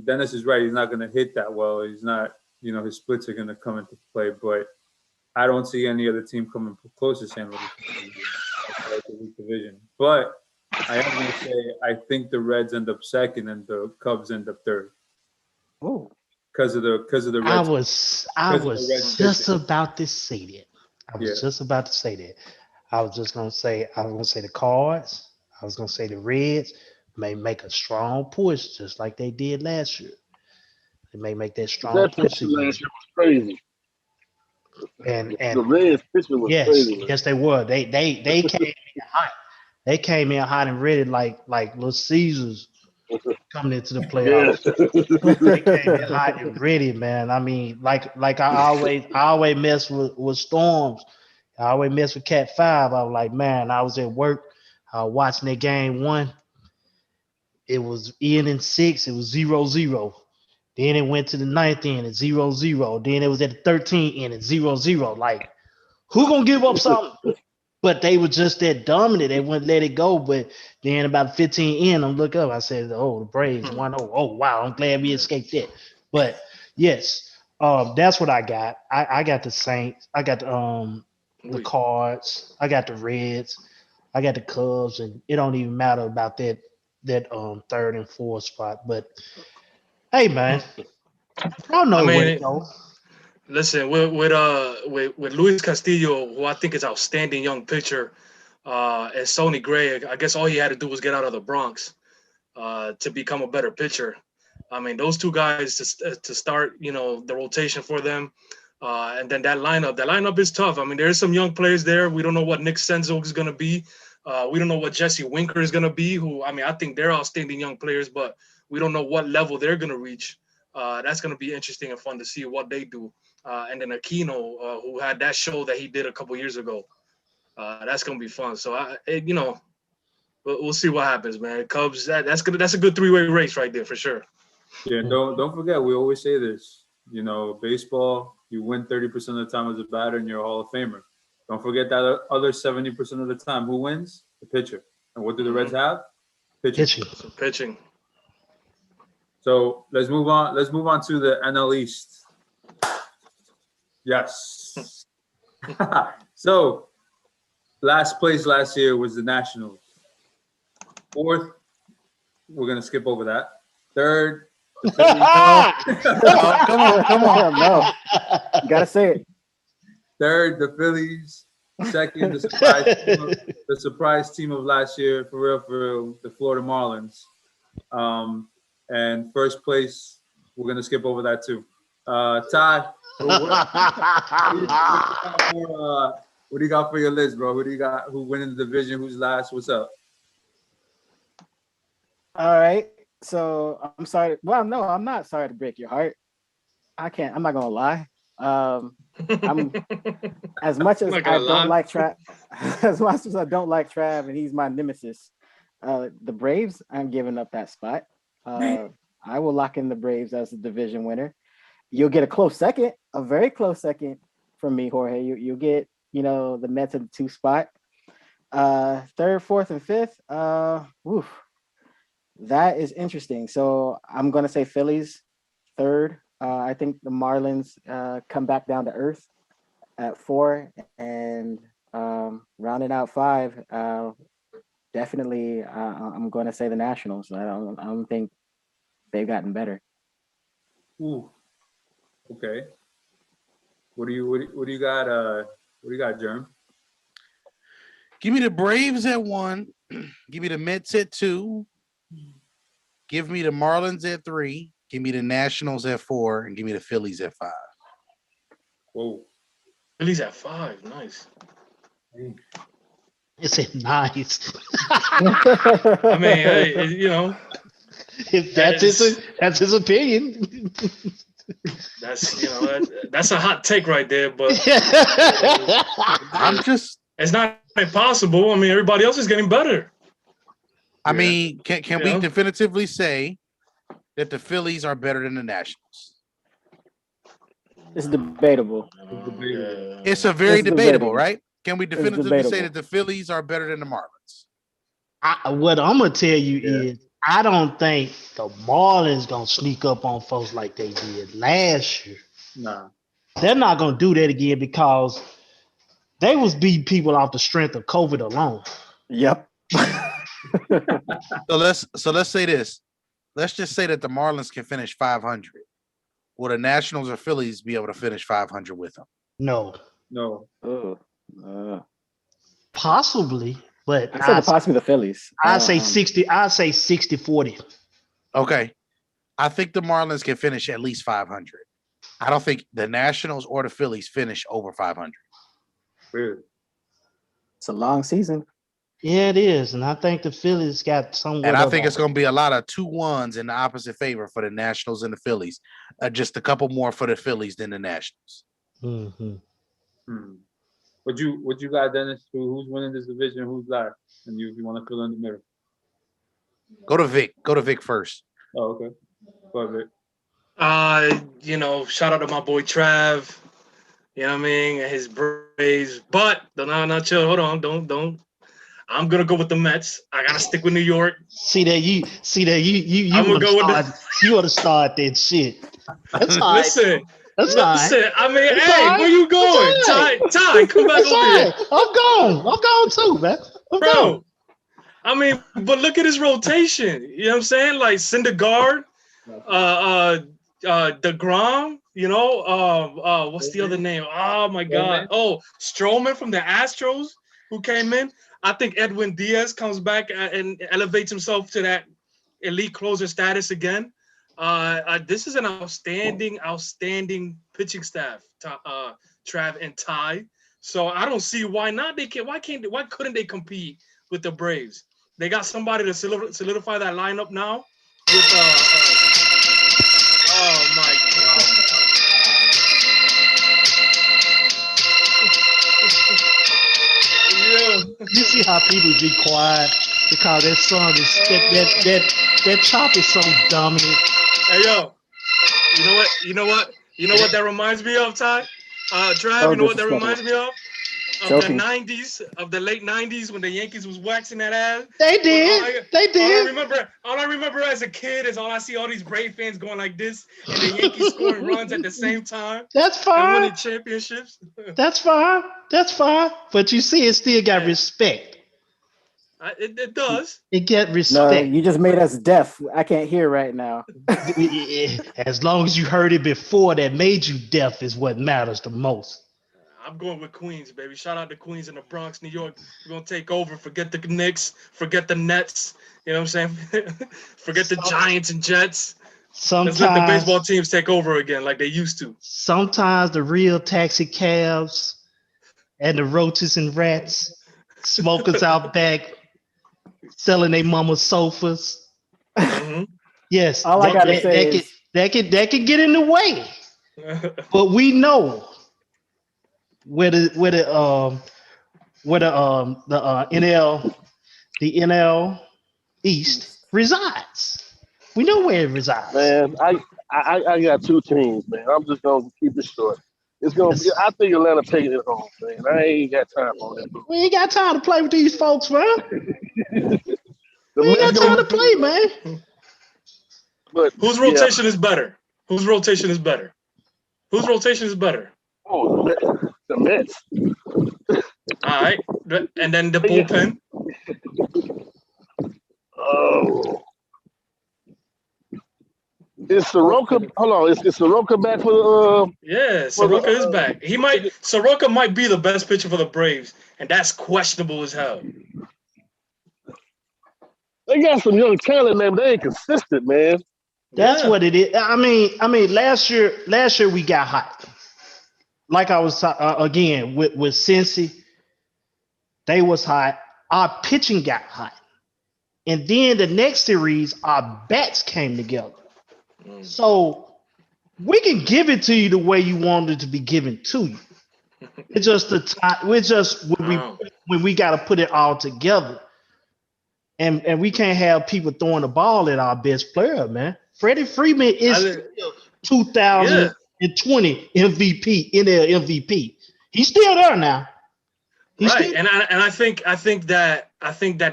Dennis is right. He's not going to hit that well. He's not. His splits are going to come into play, but I don't see any other team coming close to San Luis division. But I am going to say I think the Reds end up second and the Cubs end up third. Oh, because of the Reds. I was just about to say that. I was just going to say the Cards. I was going to say the Reds may make a strong push just like they did last year. They may make that strong push again. Last year was crazy. And The Reds pitching was yes, crazy, man. yes, they were. They came in hot. They came in hot and ready like Little Caesars coming into the Yeah. playoffs. They came in hot and ready, man. I mean, like I always mess with storms. I always mess with Cat 5. I was like, man, I was at work, watching that game one. It was inning 6, it was 0-0. Then it went to the 9th inning, 0-0. Then it was at the 13th inning, 0-0. Like, who gonna give up something? But they were just that dominant. They wouldn't let it go. But then about 15 in, I look up. I said, "Oh, the Braves 1-0. Oh, wow! I'm glad we escaped that." But yes, that's what I got. I got the Saints. I got the Cards. I got the Reds. I got the Cubs, and it don't even matter about that 3rd and 4th spot. But hey, man, I don't know where to go. Listen, with Luis Castillo, who I think is outstanding young pitcher, and Sonny Gray, I guess all he had to do was get out of the Bronx to become a better pitcher. I mean, those two guys to start, the rotation for them, and then that lineup is tough. I mean, there's some young players there. We don't know what Nick Senzo is going to be. We don't know what Jesse Winker is going to be. I think they're outstanding young players, but we don't know what level they're going to reach. That's going to be interesting and fun to see what they do. And then Aquino, who had that show that he did a couple years ago. That's going to be fun. So, we'll see what happens, man. Cubs, that's a good 3-way race right there for sure. Yeah, don't forget, we always say this. Baseball, you win 30% of the time as a batter and you're a Hall of Famer. Don't forget that other 70% of the time, who wins? The pitcher. And what do the Reds have? Pitching. So let's move on. Let's move on to the NL East. Yes. So last place last year was the Nationals. 4th, we're gonna skip over that. 3rd, the Phillies. Come on, no. You gotta say it. 3rd, the Phillies. 2nd, the surprise team of last year, for real, the Florida Marlins. And 1st place, we're gonna skip over that too. Ty, what do you got for your list, bro? Who do you got? Who win in the division? Who's last? What's up? All right. So I'm sorry. Well, no, I'm not sorry to break your heart. I'm not gonna lie. I'm as much as I don't like Trav, as much as I don't like Trav, and he's my nemesis. The Braves, I'm giving up that spot. I will lock in the Braves as the division winner. You'll get a close second, a very close second from me, Jorge. You'll get, the Mets at the 2 spot. 3rd, 4th, and 5th. That is interesting. So I'm gonna say Phillies 3rd. I think the Marlins come back down to earth at 4, and rounding out 5. Definitely, I'm going to say the Nationals. I don't think they've gotten better. Ooh. Okay. What do you got? What do you got, Germ? Give me the Braves at 1. Give me the Mets at 2. Give me the Marlins at 3. Give me the Nationals at 4, and give me the Phillies at 5. Whoa. Phillies at 5. Nice. It's nice. I mean, if that's his opinion. That's a hot take right there, but it's not impossible. I mean, everybody else is getting better. I mean, can we definitively say that the Phillies are better than the Nationals? It's debatable. It's a very debatable, right? Can we definitively say that the Phillies are better than the Marlins? What I'm gonna tell you is, I don't think the Marlins gonna sneak up on folks like they did last year. Nah, they're not gonna do that again because they was beating people off the strength of COVID alone. Yep. So let's say this. Let's just say that the Marlins can finish 500. Will the Nationals or Phillies be able to finish 500 with them? No. Possibly, but I said possibly the Phillies. I say 60. I say 60-40. Okay, I think the Marlins can finish at least 500. I don't think the Nationals or the Phillies finish over 500. Really? It's a long season. Yeah, it is. And I think the Phillies got somewhat And I of think it's going to be a lot of 2-1s in the opposite favor for the Nationals and the Phillies. Just a couple more for the Phillies than the Nationals. What you got, Dennis? Who's winning this division? Who's last? And you want to fill in the middle? Go to Vic. Go to Vic first. Oh, okay. Go ahead, Vic. Shout out to my boy Trav. You know what I mean? And his Braves. But no, chill. Hold on. Don't. I'm gonna go with the Mets. I gotta stick with New York. See that you I'm gonna go with you want to start that shit. That's all right. Listen. That's all right. Listen, I mean, That's hey, all right. where you going? Ty, come back That's over all here. right. I'm gone too, man. I'm Bro. gone. I mean, but look at his rotation. You know what I'm saying? Like Syndergaard, DeGrom, what's the other name? Oh my God. Oh, Stroman from the Astros who came in. I think Edwin Diaz comes back and elevates himself to that elite closer status again. This is an outstanding pitching staff, Trav and Ty. So I don't see why not. Why couldn't they compete with the Braves? They got somebody to solidify that lineup now. With oh my God. Yeah. You see how people be quiet because that song is that chop is so dominant. Hey yo, you know what that reminds me of, Ty? Trav, you know what that reminds me of? Of the 90s, of the late 90s when the Yankees was waxing that ass. They did. All I remember as a kid is all I see all these Brave fans going like this and the Yankees scoring runs at the same time. That's fine. And winning championships. That's fine. But you see, it still got respect. It does. It get respect. No, you just made us deaf. I can't hear right now. As long as you heard it before that made you deaf is what matters the most. I'm going with Queens, baby. Shout out to Queens in the Bronx, New York. We're going to take over. Forget the Knicks. Forget the Nets. You know what I'm saying? Forget the Giants and Jets. Let's let the baseball teams take over again like they used to. Sometimes the real taxi cabs and the roaches and rats, smokers out back, selling their mama's sofas. Mm-hmm. Yes, all I gotta say is that can get in the way. But we know where the NL East resides. We know where it resides. Man, I got two teams, man. I'm just gonna keep it short. It's gonna be. I think Atlanta taking it home, man. I ain't got time for that. We ain't got time to play with these folks, man. We ain't got time to play, man. But whose rotation is better? Whose rotation is better? Oh, the Mets. All right, and then the bullpen. Oh. Is Soroka? Hold on. Is Soroka back for the? Yeah, Soroka is back. Soroka might be the best pitcher for the Braves, and that's questionable as hell. They got some young talent, man, but they ain't consistent, man. That's what it is. I mean, last year we got hot. Like I was again with Cincy, they was hot. Our pitching got hot, and then the next series, our bats came together. So we can give it to you the way you want it to be given to you. It's just the time. We're just when we got to put it all together, and we can't have people throwing the ball at our best player, man. Freddie Freeman is 2020 MVP, NL MVP. He's still there now. Right, and I think that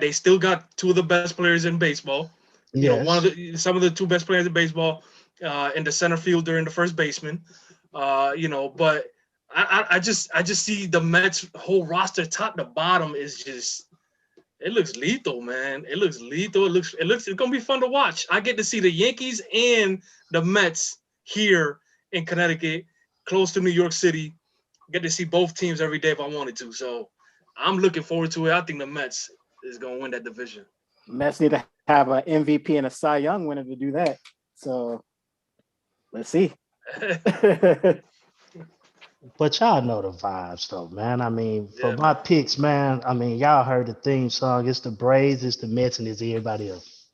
they still got two of the best players in baseball. You know, some of the two best players in baseball in the center fielder and the first baseman. But I just see the Mets whole roster top to bottom is just. It looks lethal, man. It looks lethal. It's gonna be fun to watch. I get to see the Yankees and the Mets here in Connecticut, close to New York City. Get to see both teams every day if I wanted to. So I'm looking forward to it. I think the Mets is gonna win that division. Mets need to have an MVP and a Cy Young winner to do that. So let's see. But y'all know the vibes, though, man. I mean, for Yeah, my man. picks, man. I mean, y'all heard the theme song. It's the Braves, it's the Mets, and it's everybody else.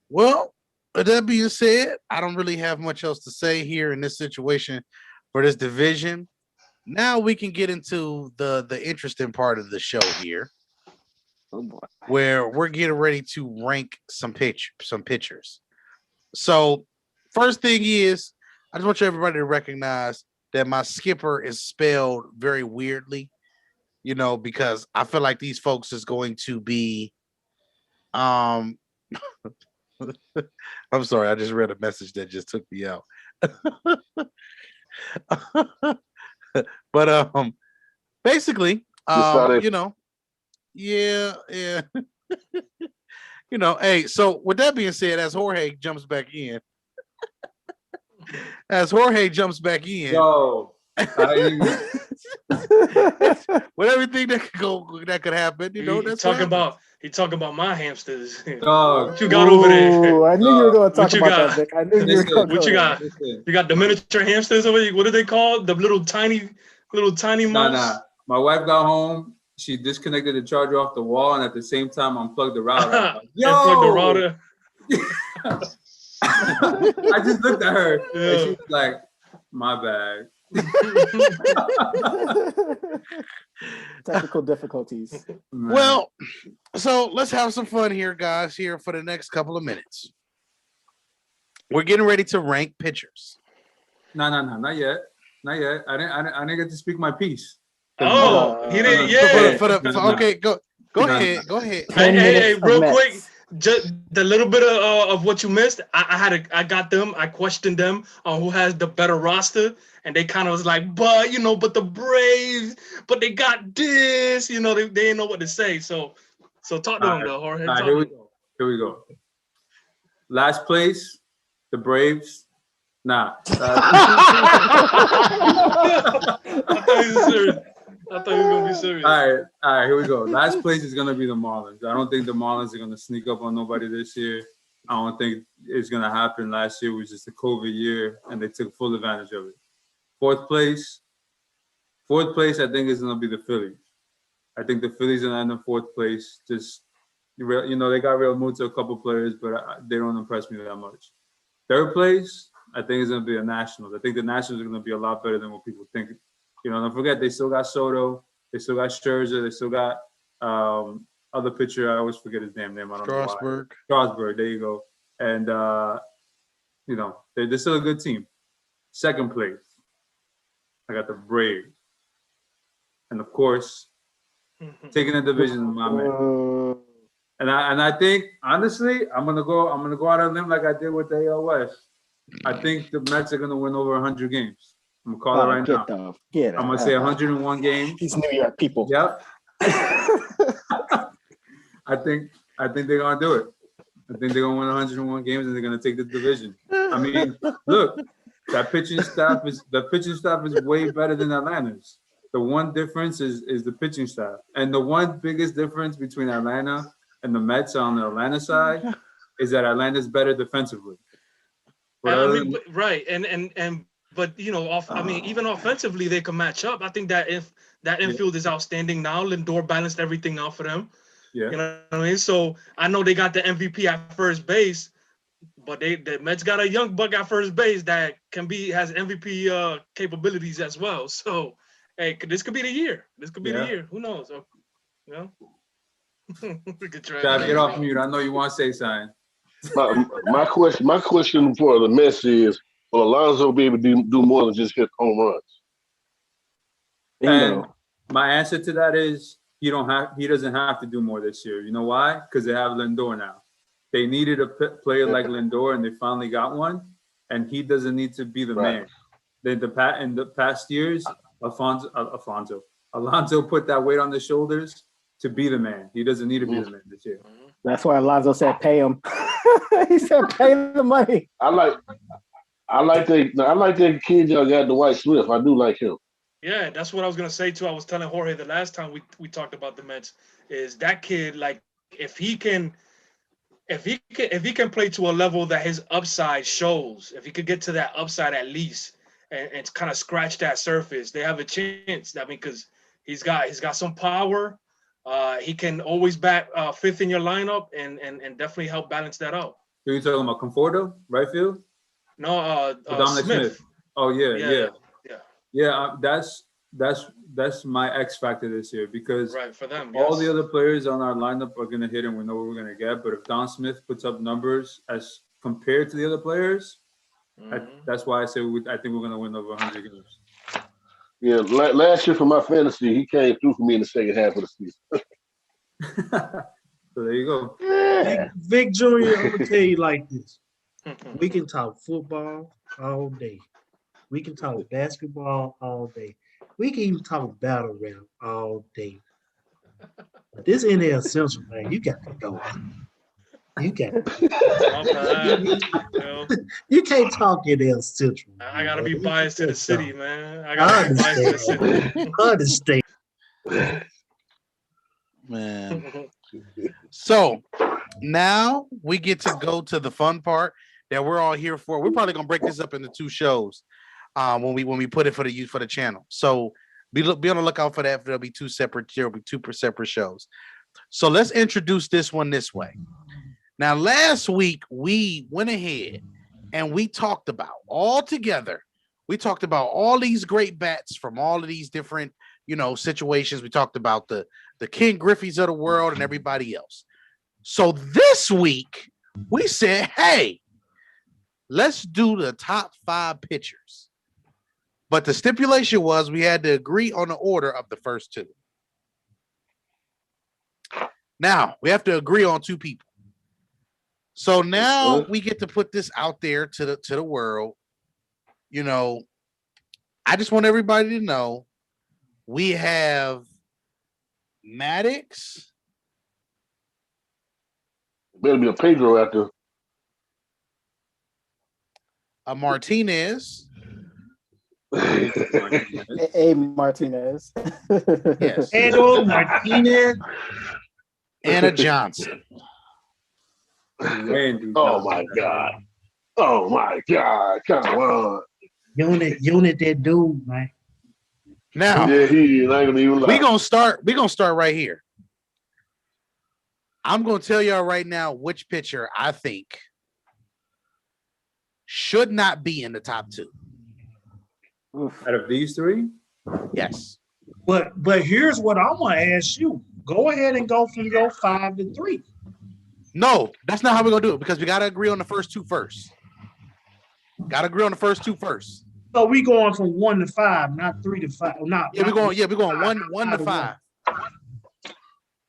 Well, with that being said, I don't really have much else to say here in this situation for this division. Now we can get into the interesting part of the show here, Oh boy. where we're getting ready to rank some pitchers. So, first thing is, I just want everybody to recognize that my skipper is spelled very weirdly, because I feel like these folks is going to be um I'm sorry, I just read a message that just took me out. But basically, Just started. yeah, yeah. Hey, so with that being said, as Jorge jumps back in, Yo, with everything that could happen, that's what happens. He talking about my hamsters. dog. What you got over there? Ooh, I knew you were going to talk What you about got? that, Vic. I knew you were Listen, going to What go you there. got? Listen, You got the miniature hamsters over there? What are they called? The little tiny nah. mouse? My wife got home. She disconnected the charger off the wall, and at the same time, unplugged the router. I'm like, And plug the yo! router. I just looked at her, and she Yeah. was like, "My bad." Technical difficulties. Man. Well, so let's have some fun here, guys, here for the next couple of minutes. We're getting ready to rank pitchers. No, not yet. Not yet. I didn't get to speak my piece. Oh, he didn't. Okay, go No. ahead. Go ahead. 10 Hey, minutes of real Mets. quick, just the little bit of what you missed. I got them. I questioned them on who has the better roster, and they kind of was like, but the Braves, but they got this. They didn't know what to say. So talk to them though, Jorge. All right, here we go. Here we go. Last place, the Braves. Nah. I thought he was serious. I thought he was gonna be serious. All right, here we go. Last place is gonna be the Marlins. I don't think the Marlins are gonna sneak up on nobody this year. I don't think it's gonna happen. Last year was just a COVID year, and they took full advantage of it. Fourth place, I think is gonna be the Phillies. I think the Phillies are gonna end in fourth place. Just they got Real Muto, a couple players, but they don't impress me that much. Third place, I think it's gonna be the Nationals. I think the Nationals are gonna be a lot better than what people think. Don't forget they still got Soto, they still got Scherzer, they still got other pitcher. I always forget his damn name. I don't know why. Strasburg. There you go. And they're still a good team. Second place, I got the Braves, and of course, taking the division, my man. And I think honestly, I'm gonna go out on a limb like I did with the AL West. I think the Mets are gonna win over 100 games. I'm gonna call it right now. I'm gonna say 101 games. These New York people. Yep. I think they're gonna do it. I think they're gonna win 101 games and they're gonna take the division. I mean, look, that pitching staff is way better than Atlanta's. The one difference is the pitching staff, and the one biggest difference between Atlanta and the Mets on the Atlanta side is that Atlanta's better defensively. Right, but even offensively they can match up. I think that if that infield is outstanding now, Lindor balanced everything out for them. Yeah, you know what I mean. So I know they got the MVP at first base, but the Mets got a young buck at first base that has MVP capabilities as well. So hey, this could be the year. Who knows? We could try. Get off mute. I know you want to say something. My question for the Mets is, will Alonso be able to do more than just hit home runs? And my answer to that is he doesn't have to do more this year. You know why? Because they have Lindor now. They needed a player like Lindor, and they finally got one. And he doesn't need to be the man. In the past years, Alonso put that weight on the shoulders to be the man. He doesn't need to be the man this year. That's why Alonso said pay him. He said pay the money. I like that kid y'all got, the White Swift. I do like him. Yeah, that's what I was gonna say too. I was telling Jorge the last time we talked about the Mets is that kid, like if he can if he can play to a level that his upside shows, if he could get to that upside at least and kind of scratch that surface, they have a chance. I mean, because he's got some power. He can always bat fifth in your lineup and definitely help balance that out. Who are you talking about? Conforto, right field? No, Dominic Smith. Oh yeah. That's my X factor this year because right for them. All the other players on our lineup are gonna hit and we know what we're gonna get. But if Don Smith puts up numbers as compared to the other players, that's why I say I think we're gonna win over 100 games. Yeah, last year for my fantasy, he came through for me in the second half of the season. So there you go. Yeah. Vic Jr., I'm gonna tell you like this. We can talk football all day. We can talk basketball all day. We can even talk battle rap all day. But this NL Central, man, you got to go. You got you can't talk NL Central. I gotta be biased to the city, man. I gotta be biased to the city. Understand. Man. So now we get to go to the fun part that we're all here for. We're probably gonna break this up into 2 shows when we put it for the channel. So be on the lookout for that. There'll be 2 separate shows. So let's introduce this one this way. Now, last week we went ahead and we talked about all these great bats from all of these different, situations. We talked about the Ken Griffey's of the world and everybody else. So this week we said, hey, let's do the top 5 pitchers. But the stipulation was we had to agree on the order of the first 2. Now we have to agree on 2 people. So now we get to put this out there to the world. I just want everybody to know we have Maddox. Better be a Pedro out there. A Martinez. A Martinez. Yes. Pedro Martinez. And a Johnson. Oh my God. Come on. Unit that dude, man. Now yeah, he ain't gonna even lie. we're gonna start right here. I'm gonna tell y'all right now which pitcher I think should not be in the top 2. Out of these 3? Yes. But here's what I want to ask you. Go ahead and go from your 5 to 3. No, that's not how we're gonna do it because we gotta agree on the first 2 first. Gotta agree on the first 2 first. So we going from 1 to 5, not 3 to 5. We're going one to 5.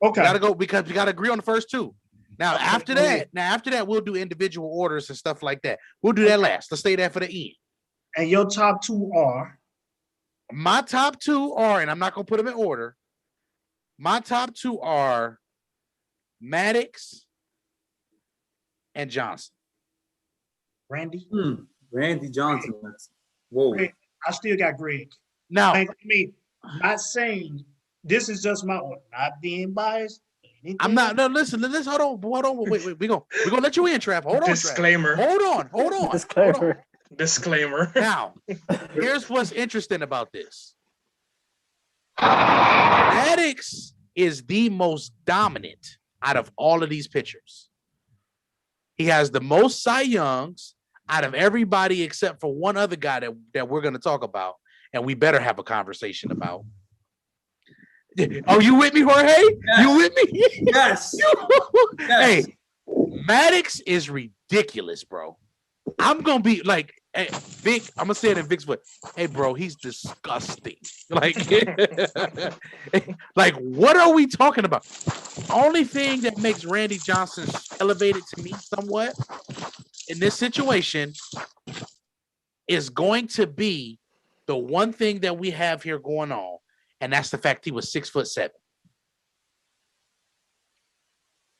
Okay. Gotta go because we gotta agree on the first 2. Now after that, we'll do individual orders and stuff like that. We'll do that last. Let's stay there for the end. And your top 2 are? My top 2 are, and I'm not gonna put them in order. My top 2 are Maddox and Johnson. Randy? Randy Johnson. Whoa. I still got Greg. Now, I mean, not saying this is just my order, not being biased. I'm not. No, listen. Hold on. Wait. We're gonna let you in, Trav. Hold on. Disclaimer. Trav. Hold on. Disclaimer. Disclaimer. Now, here's what's interesting about this. Maddox is the most dominant out of all of these pitchers. He has the most Cy Youngs out of everybody except for one other guy that we're going to talk about, and we better have a conversation about. Are you with me, Jorge? Yes. You with me? Yes. Hey, Maddox is ridiculous, bro. I'm gonna be like, hey, Vic. I'm gonna say it in Vic's voice. Hey, bro, he's disgusting. Like, like, what are we talking about? Only thing that makes Randy Johnson elevated to me somewhat in this situation is going to be the one thing that we have here going on, and that's the fact he was 6'7".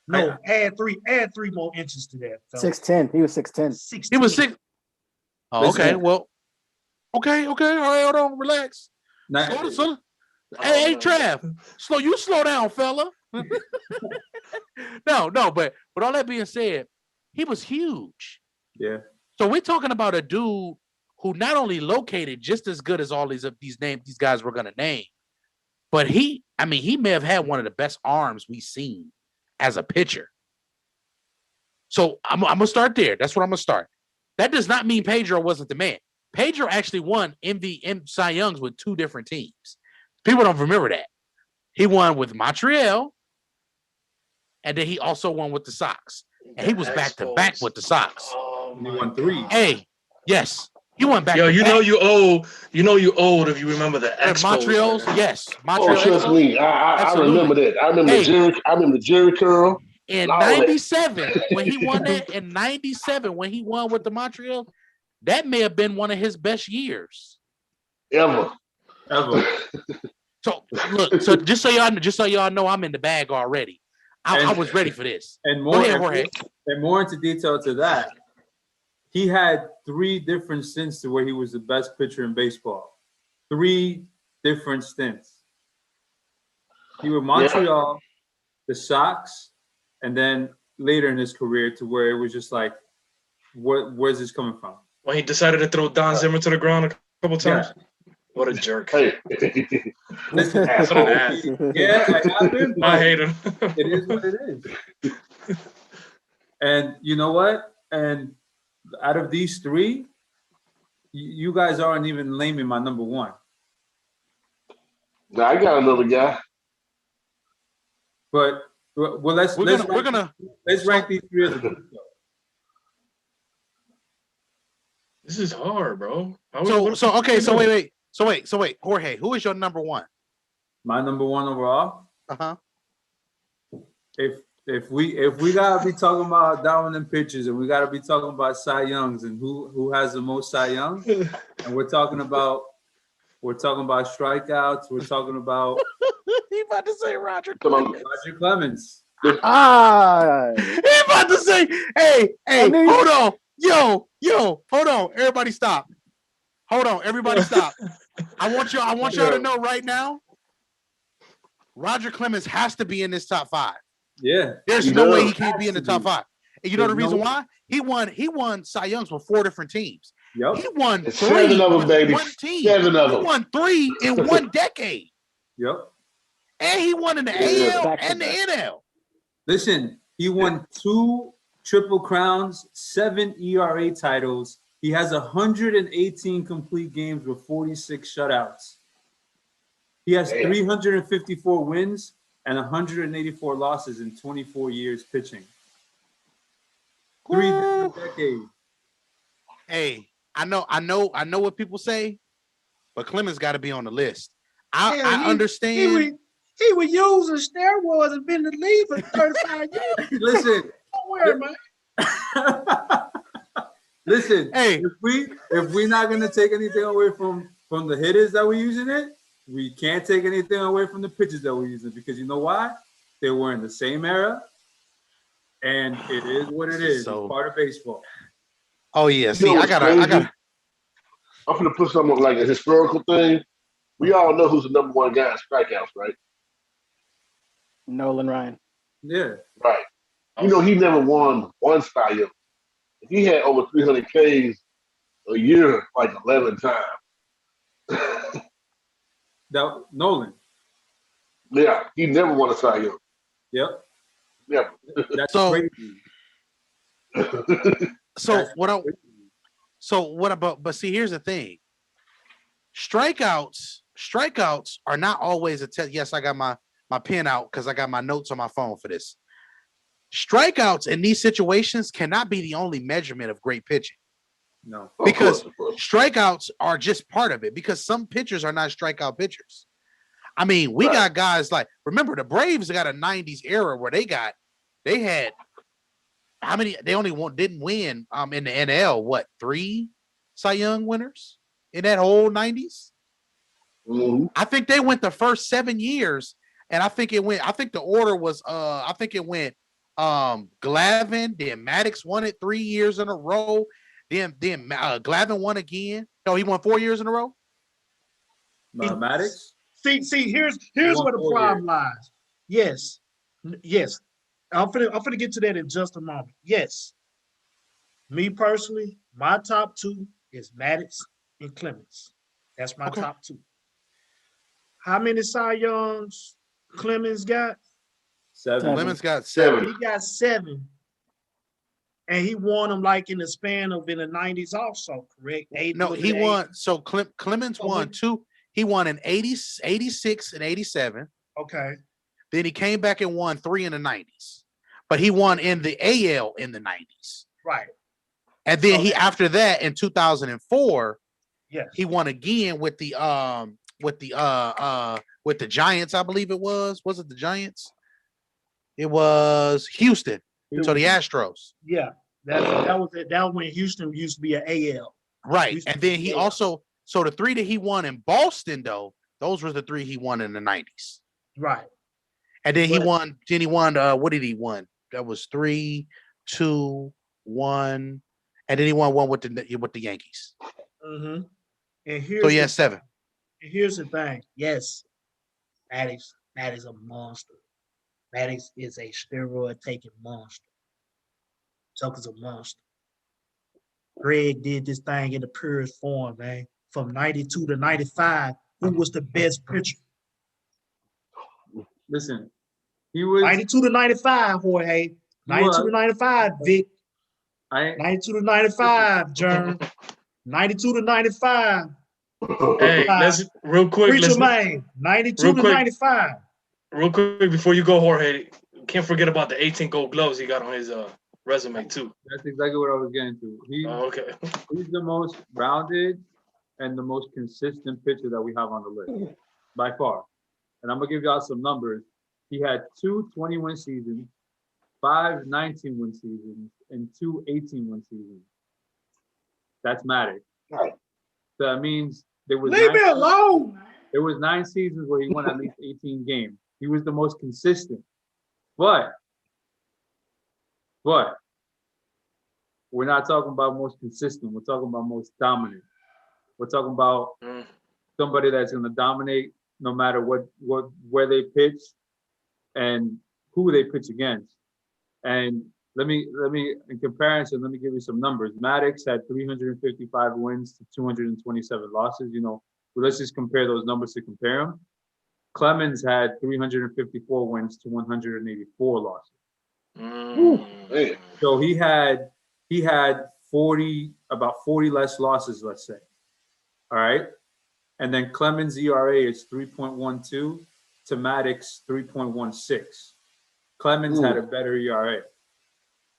No, add three more inches to that. 6'10". He was 6'10". He was 6. Oh, okay. Well, okay. All right, hold on. Relax. Slow. Hey, Trav. Slow down, fella. No, but with all that being said, he was huge. Yeah. So we're talking about a dude who not only located just as good as all these guys we're gonna name, but he may have had one of the best arms we've seen as a pitcher. So I'm gonna start there. That's what I'm gonna start. That does not mean Pedro wasn't the man. Pedro actually won Cy Youngs with 2 different teams. People don't remember that. He won with Montreal, and then he also won with the Sox. And he was back to back with the Sox. Oh, He won 3. Hey, yes, he won back. Yo, to you back. know you old if you remember the Expos. Montreal's, man. yes. Oh, Montreal trust Expos. me, I Absolutely. remember that. I remember the Jerry curl. In all that. 97, when he won that, in 97, when he won with the Montreal, that may have been one of his best years. Ever. So look, so just so y'all know, I'm in the bag already. I was ready for this. And Go more, ahead, Jorge. and more into detail to that, he had 3 different stints to where he was the best pitcher in baseball. 3 different stints. He was Montreal, the Sox, and then later in his career to where it was just like, where's this coming from? When he decided to throw Don Zimmer to the ground a couple times. Yeah. What a jerk. Hey. Listen, What an ass. yeah, I hate him. It is what it is. And you know what? And out of these 3, you guys aren't even naming my number 1. Now I got another guy. But let's rank these 3 as a group. This is hard, bro. So wait, Jorge, who is your number 1? My number 1 overall. Uh-huh. If we gotta be talking about dominant pitchers and we gotta be talking about Cy Youngs and who has the most Cy Youngs, and we're talking about strikeouts, we're talking about He about to say Roger Roger Clemens. He about to say, hey, hold on. Yo, hold on. Everybody stop. Hold on, everybody stop. I want y'all to know right now, Roger Clemens has to be in this top 5. Yeah. There's no way he can't be in the top 5. And you know the reason why? He won Cy Youngs with 4 different teams. Yep. He won 3 7 of them, baby. one team. 7 of them. He won 3 in 1 decade. Yep. And he won in the AL and the NL. Listen, he won 2 Triple Crowns, 7 ERA titles. He has 118 complete games with 46 shutouts. He has 354 wins and 184 losses in 24 years pitching. 3 different decades. Hey, I know what people say, but Clemens got to be on the list. I understand. He was using steroids and been in the league for 35 years. Listen, Don't worry, man. Listen. Hey, if we're not gonna take anything away from the hitters that we're using it, we can't take anything away from the pitchers that we're using, because you know why? They were in the same era, and it is what it is. So, it's part of baseball. Oh yeah, see, You know I got. I'm gonna put something like a historical thing. We all know who's the number 1 guy in strikeouts, right? Nolan Ryan. Yeah. Right. You know, he never won 1 Cy Young. He had over 300 Ks a year, like 11 times. That Nolan. Yeah, he never won a Cy Young. Yep. Never. That's So- crazy. So what about? But see, here's the thing. Strikeouts are not always a test. Yes, I got my pen out because I got my notes on my phone for this. Strikeouts in these situations cannot be the only measurement of great pitching, No. because Of course. strikeouts are just part of it, because some pitchers are not strikeout pitchers. I mean, we got guys like, remember the Braves got a 90s era where they had how many? They only didn't win in the NL, what, 3 Cy Young winners in that whole 90s? Mhm. I think they went the first 7 years, and I think the order was I think it went Glavine, then Maddox won it 3 years in a row, then Glavine won again. No, he won 4 years in a row. Maddox. See, here's He won where the 4 problem lies. Yes, Yes. I'm finna get to that in just a moment. Yes. Me personally, my top two is Maddox and Clements. That's my Okay. top two. How many Cy Youngs Clemens got? 7. Clemens got 7. He got 7. And he won them like in the span of in the 90s also, correct? No, he won. So Clemens Oh, won what- 2. He won in 80, 86 and 87. Okay. Then he came back and won 3 in the 90s. But he won in the AL in the 90s. Right. And then So- he after that in 2004, Yes. he won again with the Giants, I believe it was. Was it the Giants? It was Houston. So the Astros. Yeah. That was it. That was when Houston used to be an AL. Right. Houston And then he AL. also, so the 3 that he won in Boston, though, those were the 3 he won in the 90s. Right. And then he But- won, what did he won? That was 3, 2, 1. And then he won one with the Yankees. Mm-hmm. And here's So he has 7. And here's the thing. Yes, Maddox is a monster. Maddox is a steroid-taking monster. Joker's a monster. Greg did this thing in the purest form, man. From 92 to 95, who was the best pitcher? Listen, he was. 92 to 95, Jorge. 92 to 95, Vic. I 92 to 95, Jern. 92 to 95. Hey, let's real quick. Preacher Let's, Man. 92 real to quick. 95. real quick before you go, Jorge. Can't forget about the 18 gold gloves he got on his resume too. That's exactly what I was getting to. Oh, okay. He's the most rounded and the most consistent pitcher that we have on the list by far. And I'm gonna give y'all some numbers. He had 2 20-win seasons, 5 19-win seasons, and 2 18-win seasons. That's Matic. So that means there was Leave me alone. There was 9 seasons where he won at least 18 games. He was the most consistent. But we're not talking about most consistent. We're talking about most dominant. We're talking about somebody that's going to dominate no matter where they pitch and who they pitch against. And let me in comparison, let me give you some numbers. Maddox had 355 wins to 227 losses. Let's just compare those numbers to compare them. Clemens had 354 wins to 184 losses. Man. So he had about 40 less losses, let's say. All right. And then Clemens' ERA is 3.12 to Maddox 3.16. Clemens had a better ERA.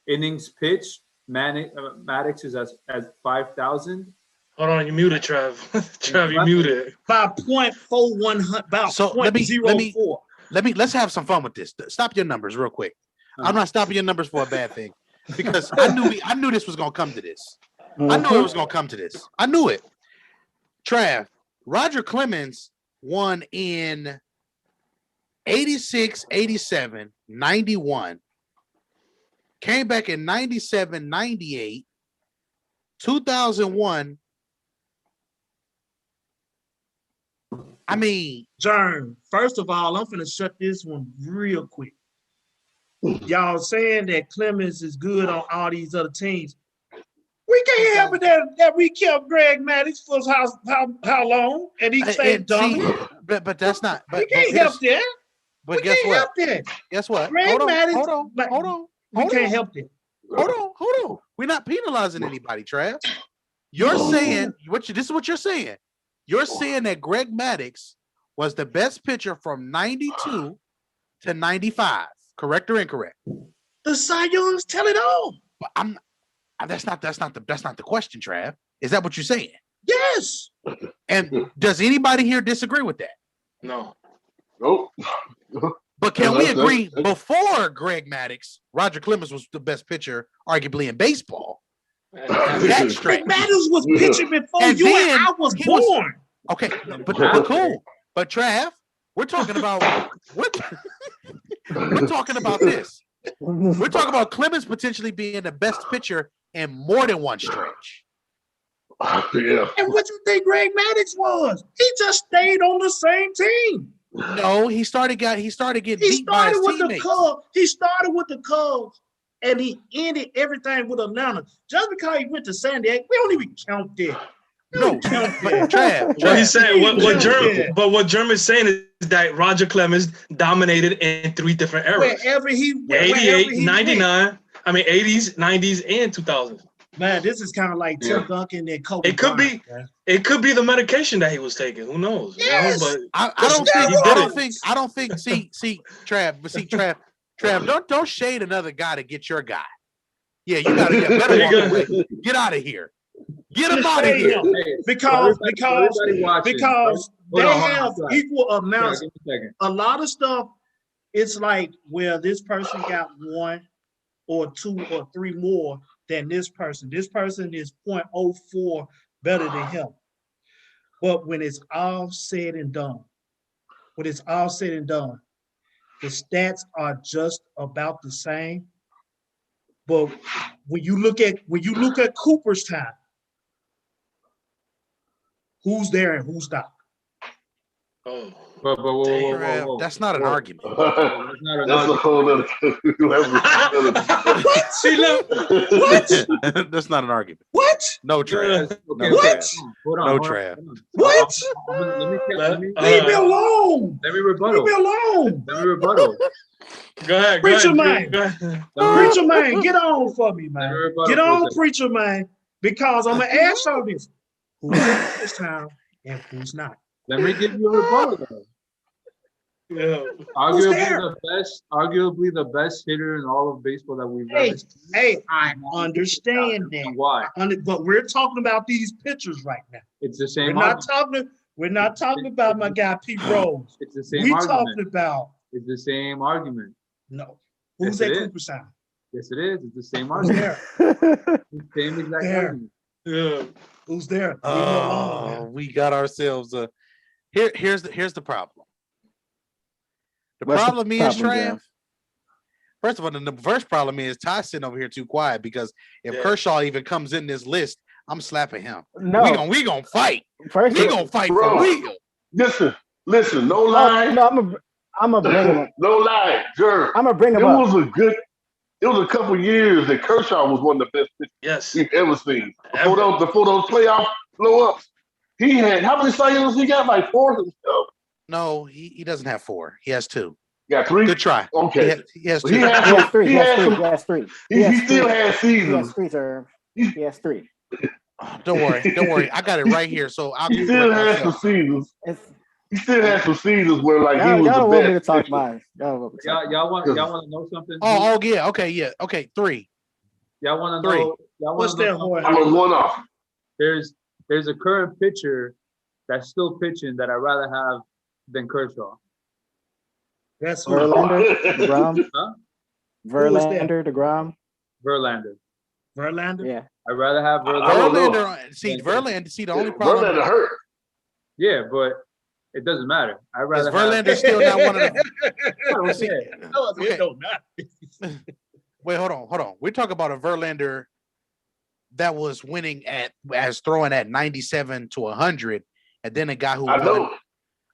Innings pitched, Maddox is at 5,000. Hold on, you muted, Trav. Trav, you muted. By 0.41, about So let me- 0.04. Let's have some fun with this. Stop your numbers real quick. I'm not stopping your numbers for a bad thing because I knew this was gonna come to this. I knew it was gonna come to this. I knew it. Trav, Roger Clemens won in 86, 87, 91. Came back in 97, 98, 2001. I mean, Jern, first of all, I'm finna shut this one real quick. Y'all saying that Clemens is good on all these other teams. We can't help it that we kept Greg Maddox for how long, and he stayed dominant. but that's not. But, We can't help that. But We guess can't what? help that. Guess what? Greg Hold on. Maddox, Hold on. like, Hold on. We Hold can't on. help that. Hold on. We're not penalizing anybody, Trav. You're saying this is what you're saying. You're saying that Greg Maddox was the best pitcher from 92 to 95. Correct or incorrect? The Cy Youngs tell it all. But that's not the question, Trav. Is that what you're saying? Yes. And does anybody here disagree with that? No. Nope. But can we That's- agree that's- before Greg Maddox, Roger Clemens was the best pitcher, arguably in baseball? That Greg stretch. Maddox was pitching before And you then and I was he was- born. Okay, but cool. But Trav, we're talking about we're talking about this. We're talking about Clemens potentially being the best pitcher in more than one stretch. Yeah. And what you think Greg Maddox was? He just stayed on the same team. No, he started getting He beat by his started with the teammates. Cubs. He started with the Cubs, and he ended everything with Atlanta. Just because he went to San Diego, we don't even count that. No, but Trav, What he's saying, Yeah. what German's saying is that Roger Clemens dominated in 3 different eras. Wherever he went. 88, 99, I mean 80s, 90s, and 2000s. Man, this is kind of like Tim Duncan and Kobe. It could Bryant, be man. it could be the medication that he was taking. Who knows? Yes. You know, but I don't think. See, Trav, don't shade another guy to get your guy. Yeah, you gotta get better. Walk away. Get out of here. Get him out of here. Because they Hold on, have equal amounts. Give me a second. A lot of stuff, it's like, well, this person got 1 or 2 or 3 more than this person. This person is 0.04 better than him. But when it's all said and done, the stats are just about the same. But when you look at Cooper's time, who's there and who's not? oh, But Trav, that's not an argument. That's not an That's a argument. whole other. see, look, What? That's not an argument. What? No, Trav. Okay, No, What? Trav. Hold on, No, hold on, Trav. hold on. What? Let me Leave me alone. let me Leave rebuttal. me alone. Let me rebuttal. go ahead, Preacher go man. ahead. Go ahead. Preacher man, get on for me, man. Let me rebuttal Get for a on, second. preacher man, because I'm gonna ask y'all this: who's in this town and who's not? Let me give you a rebuttal. Though. Yeah. Arguably the best hitter in all of baseball that we've Hey, ever seen. hey, I understand that. And why? But we're talking about these pitchers right now. It's the We're same not argument. talking about my guy Pete Rose. It's the same We argument. talking about It's the same argument. no. Who's Yes, it at is. Cooperstown? Yes, it is. It's the same Who's argument. there? It's the same exact There. argument. Yeah. Who's there? Leave me alone, Oh, man. we got ourselves a. Here's the problem. The What's the problem is, problem, Trav. Jeff? First of all, the first problem is Ty's sitting over here too quiet because if Yeah. Kershaw even comes in this list, I'm slapping him. No. We gonna fight. First, We gonna fight for Bro. real. Listen, no lie. no, I'm gonna bring him up. No lie, Jerm. I'm gonna bring him It up. was a couple years that Kershaw was one of the best pitchers Yes. we've ever seen. Ever. Before those playoff blow ups, he had how many Cy Youngs he got? Like 4 himself. No, he doesn't have 4. He has 2. Got 3. Good try. Okay. He has But 2. he had He has three. He He has had three. some. He has three. He still had He has seasons. 3, sir. He has 3. Oh, don't worry. I got it right here. So I'll He still had some seasons. It's, He still had some seasons where like y'all he was don't the want me to best. talk pitcher. about it. Y'all want me to talk Y'all want to know something? Oh yeah. Okay, 3. Y'all want to 3. know? Y'all What's want to that, know? boy? I'm a one off. There's a current pitcher that's still pitching that I'd rather have than Kershaw. That's who. Verlander, DeGrom. Huh? Verlander, DeGrom. Verlander. Verlander. Yeah. I'd rather have I don't know. Verlander. See, the only problem Verlander hurt. Yeah, but it doesn't matter. I'd is rather Verlander still not one of the. have. See, Yeah. It don't matter. wait, hold on. We're talking about a Verlander that was winning as throwing at 97 to 100, and then a guy who I won know.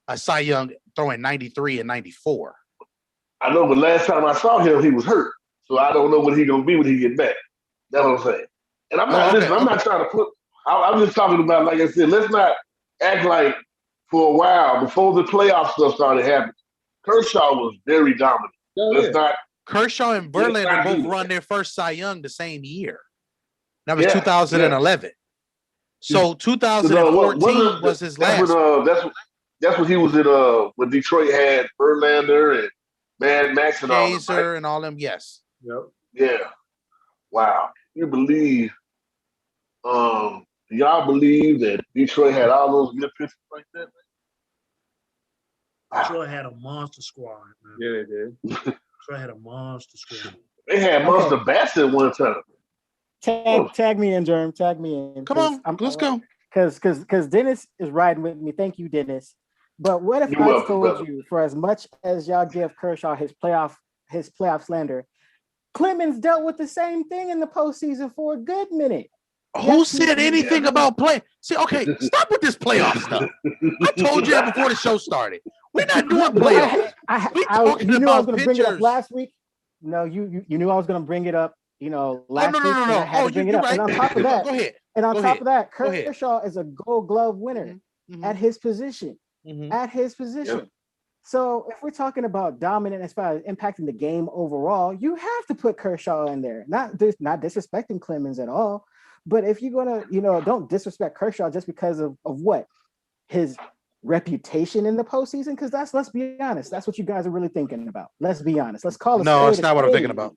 a Cy Young throwing 93 and 94. I know, but last time I saw him, he was hurt. So I don't know what he's gonna be when he get back. That's what I'm saying. And I'm not okay, I'm not trying to put I'm just talking about, like I said, let's not act like for a while before the playoff stuff started happening. Kershaw was very dominant. Let's not Kershaw and Verlander not both do run their first Cy Young the same year. That was Yeah, 2011. So 2014 was his last. That's when he was in when Detroit had Verlander and Mad Max and all them, right? Kaiser and all them. Yes. Yep. Yeah. Wow. You believe y'all believe that Detroit had all those good pitchers like that? Detroit had a monster squad, man. Yeah, they did. Detroit had a monster squad. They had monster bats at one time. Tag me in, Germ. Tag me in. Come on, let's go. Because Dennis is riding with me. Thank you, Dennis. But what if You're I welcome, told brother. you, for as much as y'all give Kershaw his playoff slander, Clemens dealt with the same thing in the postseason for a good minute. Who said anything about play? See, okay, stop with this playoff stuff. I told you that before the show started. We're not doing But playoffs. We talking you knew I was about going to bring it up pitchers. last week. No, you knew I was going to bring it up. Oh, Last week, and I had to bring it you're up. right. And on top of that, Go ahead. and on Go top ahead. of that, Go ahead. Kershaw is a Gold Glove winner at his position. At his position. Yep. So if we're talking about dominant as far as impacting the game overall, you have to put Kershaw in there. Not disrespecting Clemens at all, but if you're gonna, don't disrespect Kershaw just because of what his reputation in the postseason. Because let's be honest, that's what you guys are really thinking about. Let's be honest. Let's call it. No, it's not what I'm thinking about.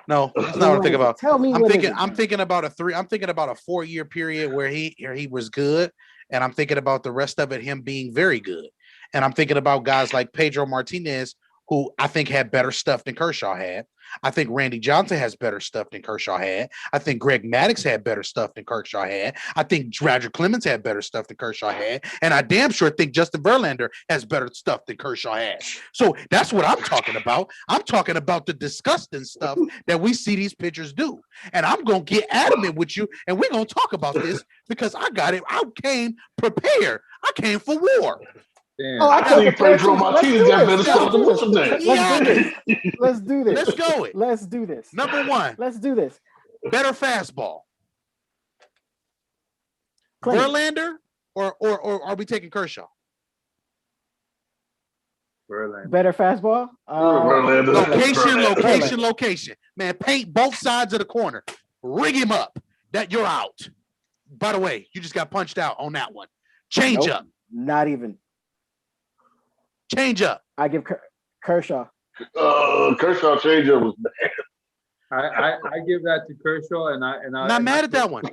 No, that's not what I'm thinking about. Tell me I'm thinking about a 4-year period where he was good, and I'm thinking about the rest of it him being very good. And I'm thinking about guys like Pedro Martinez, who I think had better stuff than Kershaw had. I think Randy Johnson has better stuff than Kershaw had. I think Greg Maddux had better stuff than Kershaw had. I think Roger Clemens had better stuff than Kershaw had. And I damn sure think Justin Verlander has better stuff than Kershaw had. So that's what I'm talking about. I'm talking about the disgusting stuff that we see these pitchers do. And I'm going to get adamant with you, and we're going to talk about this because I got it. I came prepared. I came for war. Damn. Oh, I think Pedro Martinez got better stuff than what's his name. Let's do this. Let's go it. Let's do this. Number one. Let's do this. Better fastball. Clemens. Verlander or are we taking Kershaw? Verlander. Better fastball. Verlander. Location. Man, paint both sides of the corner. Rig him up. That you're out. By the way, you just got punched out on that one. Change up. Not even. Change up. I give Kershaw. Kershaw changeup was bad. I give that to Kershaw, and I not mad at that one.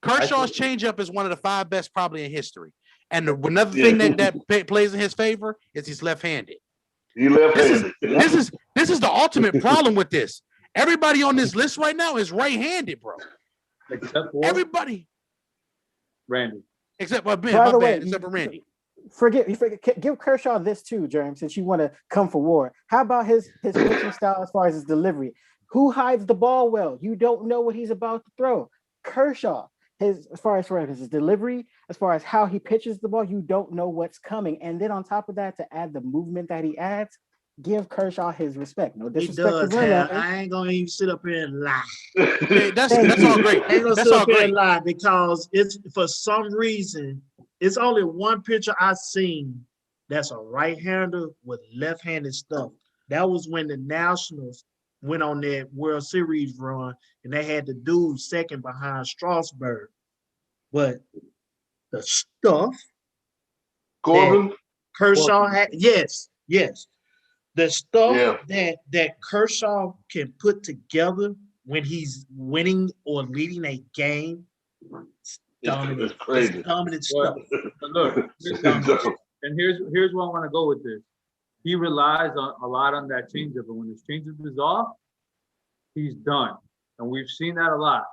Kershaw's changeup is one of the 5 best probably in history. And another thing that plays in his favor is he's left-handed. He left-handed. This is the ultimate problem with this. Everybody on this list right now is right-handed, bro. Except for everybody. Randy. Except for Ben. By the way, except for Randy. Give Kershaw this too, Jeremy, since you want to come for war. How about his pitching style as far as his delivery? Who hides the ball well? You don't know what he's about to throw. Kershaw, as far as his delivery, as far as how he pitches the ball, you don't know what's coming. And then on top of that, to add the movement that he adds, give Kershaw his respect. No disrespect to Verlander. I ain't gonna even sit up here and lie. Okay, that's all great. I ain't gonna That's sit all up here great. and lie because it's for some reason it's only one pitcher I've seen that's a right-hander with left-handed stuff. That was when the Nationals went on that World Series run and they had the dude second behind Strasburg. But the stuff Corbin? Kershaw had, yes. The stuff Yeah. that Kershaw can put together when he's winning or leading a game, dominant, It's crazy. it's dominant stuff. But look, and here's where I want to go with this. He relies a lot on that changeup, but when his changeup is off, he's done, and we've seen that a lot.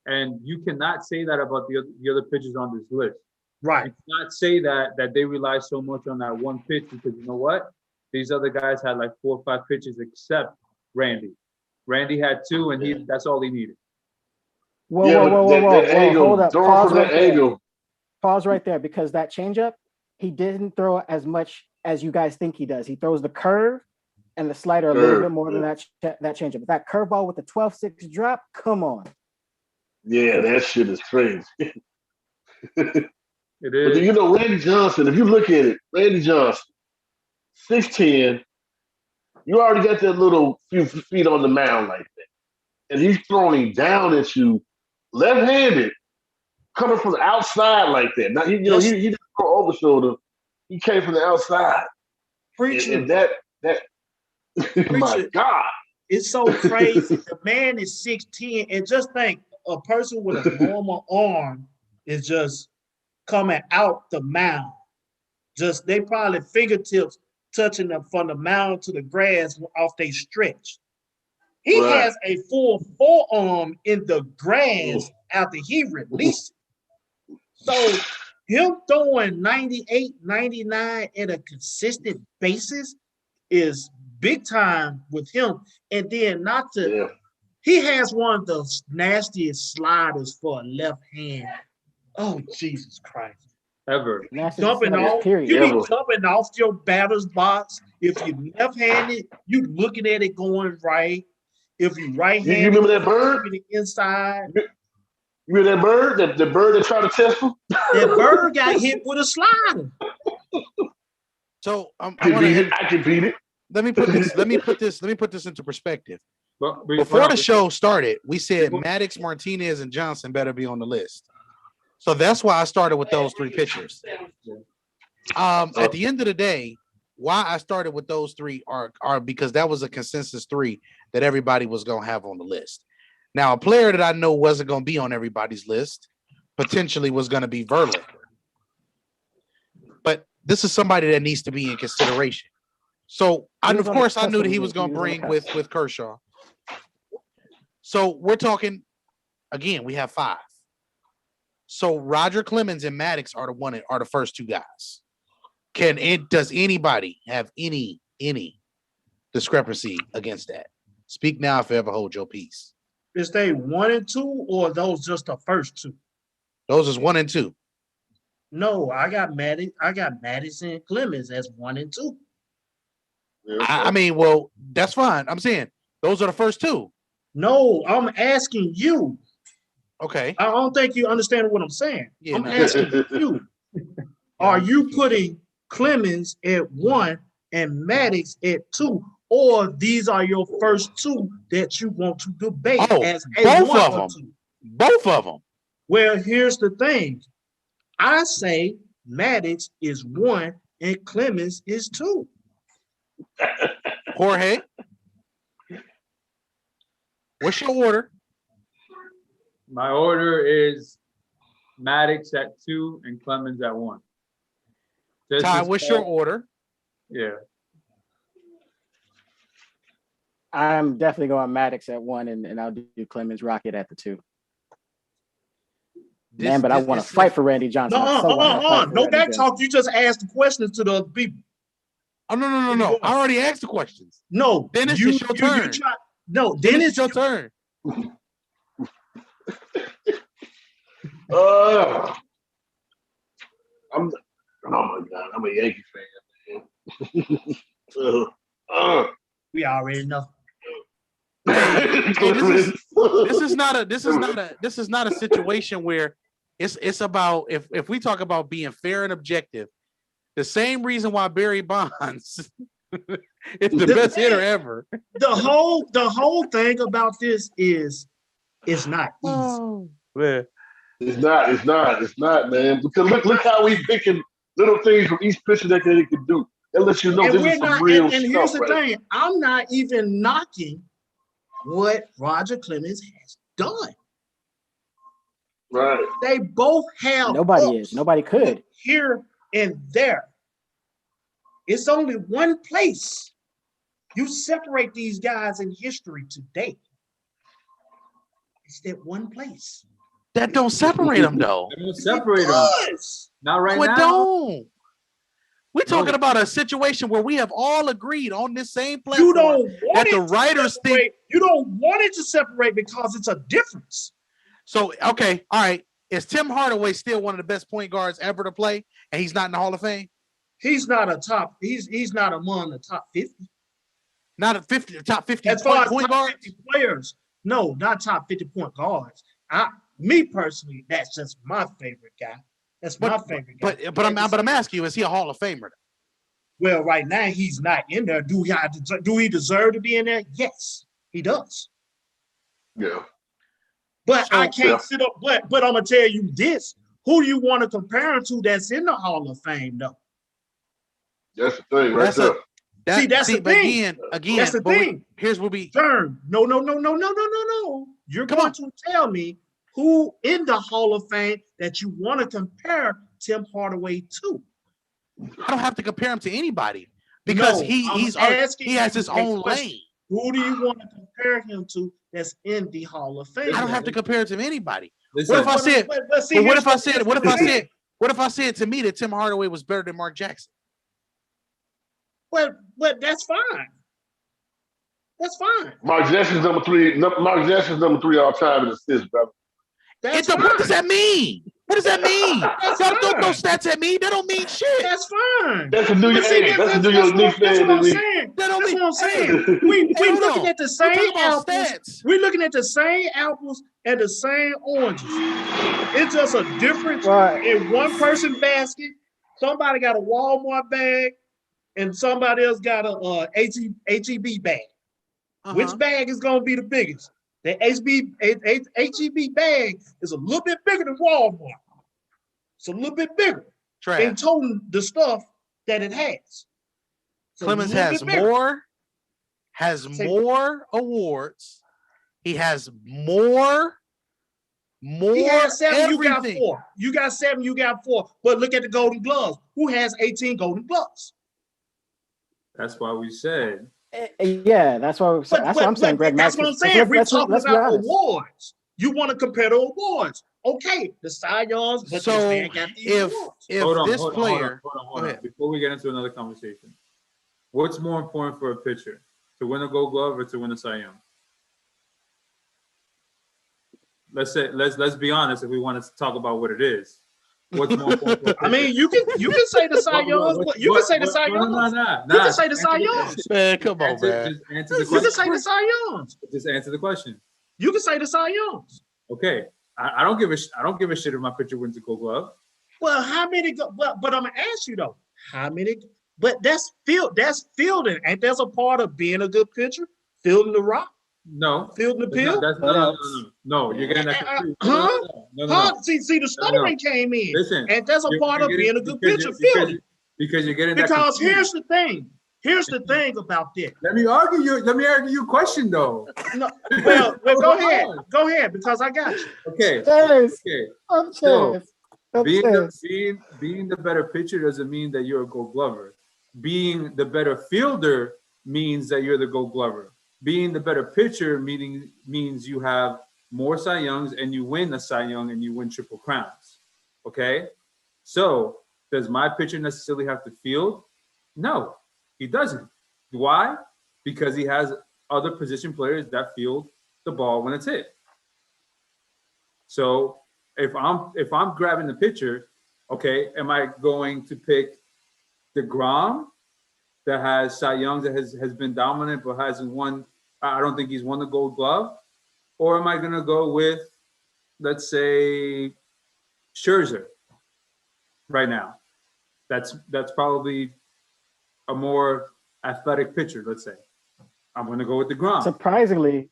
And you cannot say that about the other pitchers on this list. Right. You cannot say that they rely so much on that one pitch because you know what? These other guys had like 4 or 5 pitches except Randy. Randy had 2, and that's all he needed. Whoa. Hold up. Pause right there. Pause right there, because that changeup, he didn't throw as much as you guys think he does. He throws the curve and the slider a little bit more than that changeup. But that curveball with the 12-6 drop, come on. Yeah, that shit is crazy. It But is. you know, Randy Johnson, if you look at it, Randy Johnson, 6'10", you already got that little few feet on the mound like that. And he's throwing down at you left-handed, coming from the outside like that. Now, he didn't throw over shoulder. He came from the outside. Preaching. And that my God. It's so crazy. The man is 6'10", and just think a person with a normal arm is just coming out the mound. Just they probably fingertips touching them from the mound to the grass off they stretch. He has a full forearm in the grass after he released it. So him throwing 98, 99 at a consistent basis is big time with him. And then he has one of the nastiest sliders for a left hand. Oh, Jesus Christ. Ever. National Jumping success, off, period. you be Ever. jumping off your batter's box. If you left-handed, you looking at it going right. If you right-handed, You remember that bird? to the inside. You remember that bird? The bird that tried to test him? That bird got hit with a slider. So I can beat it. let me put this into perspective. But Before the show started, we said Maddox, Martinez, and Johnson better be on the list. So that's why I started with those three pitchers. At the end of the day, why I started with those three are because that was a consensus three that everybody was going to have on the list. Now, a player that I know wasn't going to be on everybody's list potentially was going to be Verlander. But this is somebody that needs to be in consideration. So, of course, I knew that he was going to bring with Kershaw. So we're talking, again, we have 5. So Roger Clemens and Maddox are the first 2 guys. Does anybody have any discrepancy against that? Speak now if you ever hold your peace. Is they 1 and 2, or those just the first 2? Those is 1 and 2. No, I got Madison and Clemens as 1 and 2. I mean, well, that's fine. I'm saying those are the first 2. No, I'm asking you. Okay. I don't think you understand what I'm saying. Yeah, I'm no. asking you. Are you putting Clemens at 1 and Maddox at 2, or these are your first 2 that you want to debate as a both 1 of or them. 2? Both of them. Well, here's the thing. I say Maddox is 1 and Clemens is 2. Jorge, what's your order? My order is Maddox at 2 and Clemens at 1. Ty, what's your order? Yeah. I'm definitely going Maddox at 1, and I'll do Clemens Rocket at the 2. But I want to fight for Randy Johnson. No back talk. You just asked the questions to the other people. Oh, no. I already asked the questions. No. Dennis, it's your turn. Dennis, it's your turn. Oh my God, I'm a Yankee fan, man. We already know. Hey, this is not a situation where it's about if we talk about being fair and objective. The same reason why Barry Bonds is the best hitter ever. The whole thing about this is it's not easy. Oh, man. It's not, man. Because look how we picking little things from each pitcher that they can do. That lets you know And this is some real stuff. And here's the right? thing: I'm not even knocking what Roger Clemens has done. Right. They both have Nobody is. Nobody could. Here and there. It's only one place you separate these guys in history today. It's that one place. That don't separate them though. They don't separate them. Not right now. Don't. We're talking about a situation where we have all agreed on this same platform. You don't want that the writers think you don't want it to separate because it's a difference. So, okay, all right. Is Tim Hardaway still one of the best point guards ever to play, and he's not in the Hall of Fame? He's not a top. He's not among the top 50. Not a 50, top 50 as far as point top guards? 50 players. No, not top 50 point guards. Me personally, that's just my favorite guy. That's my favorite guy. But I'm asking you, is he a Hall of Famer? Well, right now he's not in there. Do he deserve to be in there? Yes, he does. Yeah. But I can't sit up. But I'm gonna tell you this: who do you want to compare him to that's in the Hall of Fame, though? That's the thing, right there. That's the thing. Again, that's the thing. Here's what we turn. No. You're going to tell me who in the Hall of Fame that you want to compare Tim Hardaway to. I don't have to compare him to anybody because he has his own lane. Who do you want to compare him to that's in the Hall of Fame? I don't have to compare it to anybody. Listen, what if I said to me that Tim Hardaway was better than Mark Jackson? But that's fine. That's fine. Mark Jackson's number three all time in assists, brother. What does that mean? What does that mean? That's Y'all don't throw fine. stats at me. That don't mean shit. That's fine. That's a New York. But see, Hey, that's a New York Knicks that's fan what in I'm me. saying. That don't That's mean. what I'm Hey, saying. We hey, hold looking on. at the We same talking about apples. stats. We're looking at the same apples and the same oranges. It's just a difference Right. in one person basket. Somebody got a Walmart bag, and somebody else got a HEB bag. Which bag is going to be the biggest? The HEB bag is a little bit bigger than Walmart. It's a little bit bigger in Trav. total the stuff that it has. It's a Clemens little has bit bigger. more awards. He has more He has 7, you got everything. 4. You got 7, you got 4. But look at the Golden Gloves. Who has 18 Golden Gloves? That's why we said. Yeah, that's what I'm saying. Greg That's Maddox. what I'm saying. We're talking let's be about honest. awards. You want to compare the awards. Okay, the Cy Youngs, but So this man got these awards. if this player, Hold on. Before we get into another conversation, what's more important for a pitcher, to win a Gold Glove or to win a Cy Young? Let's be honest. If we want to talk about what it is, what's more important for a pitcher? I mean, you can say the Cy Youngs. You can say the Cy Youngs. You can say the Cy Youngs. man, come on, man. Just answer the You can question. say the Cy Youngs. Just answer the question. You can say the Cy Youngs. Okay, I don't give a shit if my pitcher wins a Gold Glove. Well, how many? But I'm gonna ask you though, how many? But that's fielding. Ain't that a part of being a good pitcher? Fielding the rock, No, fielding the pill. No. You're getting that confused. No. See, the stuttering came in. Listen, and that's a part of being a good pitcher, fielding. Because you're getting Because that confused. here's the thing. Here's the thing about that. Let me argue your question though. No, well, go ahead, because I got you. Okay. Cheers. Okay. I'm So, cheers. I'm being cheers. the better pitcher doesn't mean that you're a Gold Glover. Being the better fielder means that you're the Gold Glover. Being the better pitcher means you have more Cy Youngs and you win a Cy Young and you win Triple Crowns. Okay? So, does my pitcher necessarily have to field? No, he doesn't. Why? Because he has other position players that field the ball when it's hit. So, if I'm grabbing the pitcher, okay, am I going to pick DeGrom that has Cy Young that has been dominant but hasn't won? I don't think he's won the Gold Glove. Or am I going to go with, let's say, Scherzer right now? That's probably a more athletic pitcher, let's say. I'm going to go with DeGrom. Surprisingly,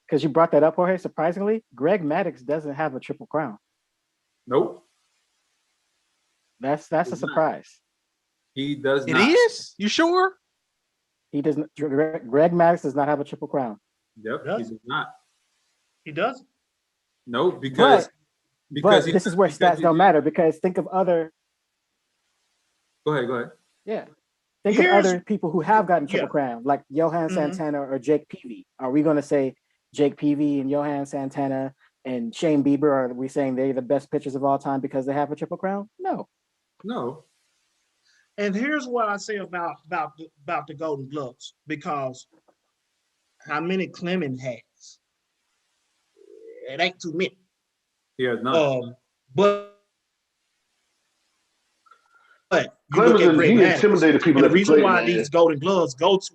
because you brought that up, Jorge, surprisingly, Greg Maddox doesn't have a Triple Crown. Nope. That's a surprise. He does not. It is? You sure? He doesn't. Greg Maddox does not have a Triple Crown. Yep, he does not. He does. No, because But this is where stats don't matter, because think of other. Go ahead. Yeah. Think of other people who have gotten Triple Crown, like Johan Santana or Jake Peavy. Are we going to say Jake Peavy and Johan Santana and Shane Bieber, are we saying they're the best pitchers of all time because they have a Triple Crown? No. And here's what I say about the Golden Gloves, because how many Clemens has? It ain't too many. He has none. But you Clemens, look at Greg he Maddox, intimidated people. and the at reason plate, why man. these Golden Gloves go to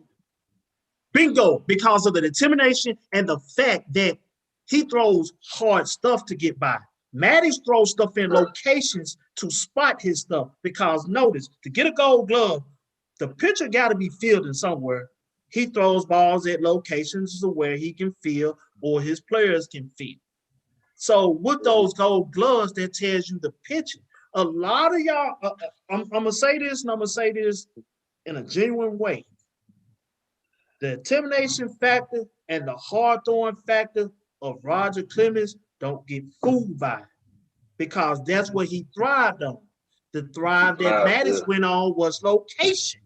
bingo, because of the intimidation and the fact that he throws hard stuff to get by. Maddox throws stuff in locations to spot his stuff, because notice, to get a Gold Glove, the pitcher got to be fielding somewhere. He throws balls at locations where he can field or his players can field. So with those Gold Gloves, that tells you the pitcher. A lot of y'all, I'm going to say this, and I'm going to say this in a genuine way. The intimidation factor and the hard throwing factor of Roger Clemens don't get fooled by it, because that's what he thrived on. The thrive that Maddox went on was location.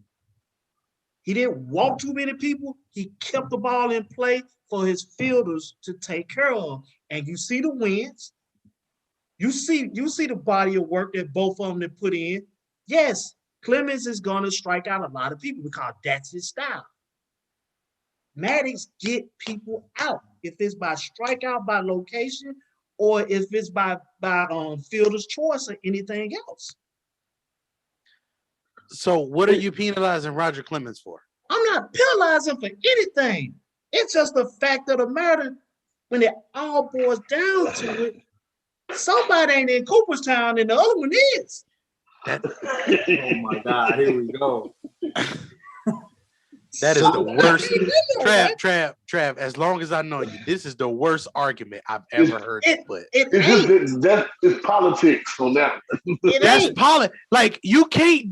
He didn't walk too many people. He kept the ball in play for his fielders to take care of. And you see the wins. You see the body of work that both of them put in. Yes, Clemens is going to strike out a lot of people because that's his style. Maddox get people out. If it's by strikeout, by location, or if it's by fielder's choice or anything else. So what are you penalizing Roger Clemens for? I'm not penalizing for anything. It's just the fact of the matter. When it all boils down to it, somebody ain't in Cooperstown and the other one is. Oh my God, here we go. That is the worst. Trav, as long as I know you, this is the worst argument I've ever heard you put. It's politics on that. That's politics. Like you can't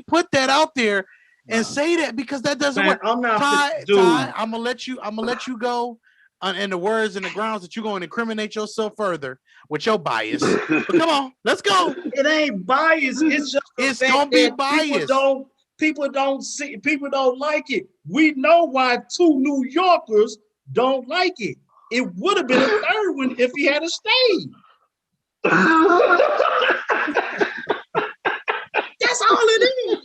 put that out there and say that because that doesn't work. I'm not Ty, I'm gonna let you go. And the words and the grounds that you're going to incriminate yourself further with your bias. But come on, let's go. It ain't bias. It's just it's gonna be biased. People don't like it. We know why 2 New Yorkers don't like it. It would have been a third one if he had stayed. That's all it is.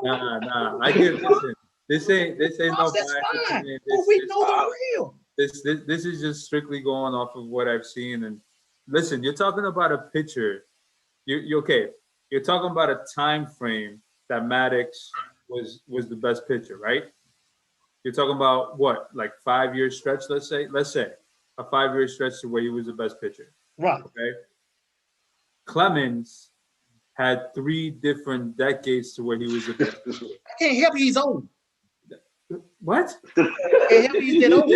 Nah. I get it. This ain't no bias. But we know the real. This is just strictly going off of what I've seen. And listen, you're talking about a pitcher. You're okay. You're talking about a time frame that Maddox was the best pitcher, right? You're talking about what, like 5-year stretch, let's say a 5-year stretch to where he was the best pitcher. Right. Okay. Clemens had 3 different decades to where he was the best pitcher. I can't help he's old. What? Can't help he's old.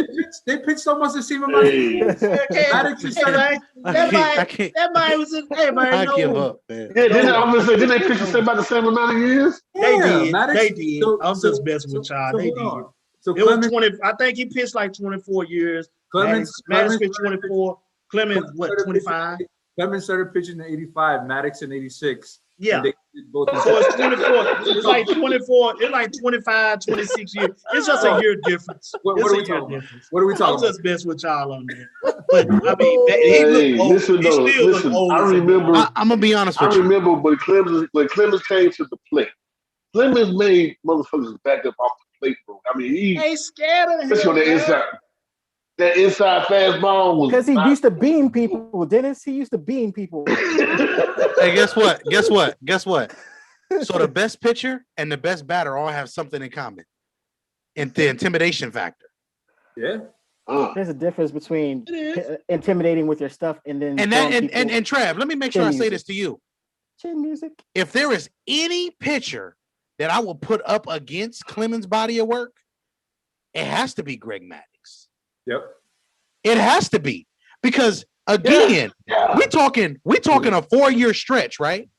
They pitched almost the same amount of years. Maddox is that man was everybody I give knows. up, man. Didn't they pitch about the same amount of years? They did. I'm just messing with y'all. They did. So it was 20. I think he pitched like 24 years. Maddox pitched 24. Clemens, what, 25? Clemens started pitching in 85, Maddox in 86. Yeah. So it's 24. It's like 24. It's like 25, 26 years. It's just a year difference. What are we talking about? What are we talking about? I'm just messing with y'all on that. But I mean, he looked old. Listen, I remember. I'm gonna be honest with you. I remember when Clemens came to the plate. Clemens made motherfuckers back up off the plate, bro. I mean, he ain't scared of him. Especially on the inside. That inside fastball was because he used to beam people, Dennis. He used to beam people. Hey, guess what? So the best pitcher and the best batter all have something in common. And the intimidation factor. Yeah. There's a difference between intimidating with your stuff and then and Trav, let me make sure I say this to you. Chin music. If there is any pitcher that I will put up against Clemens' body of work, it has to be Greg Maddox. Yep. It has to be because again, we talking a 4-year stretch, right?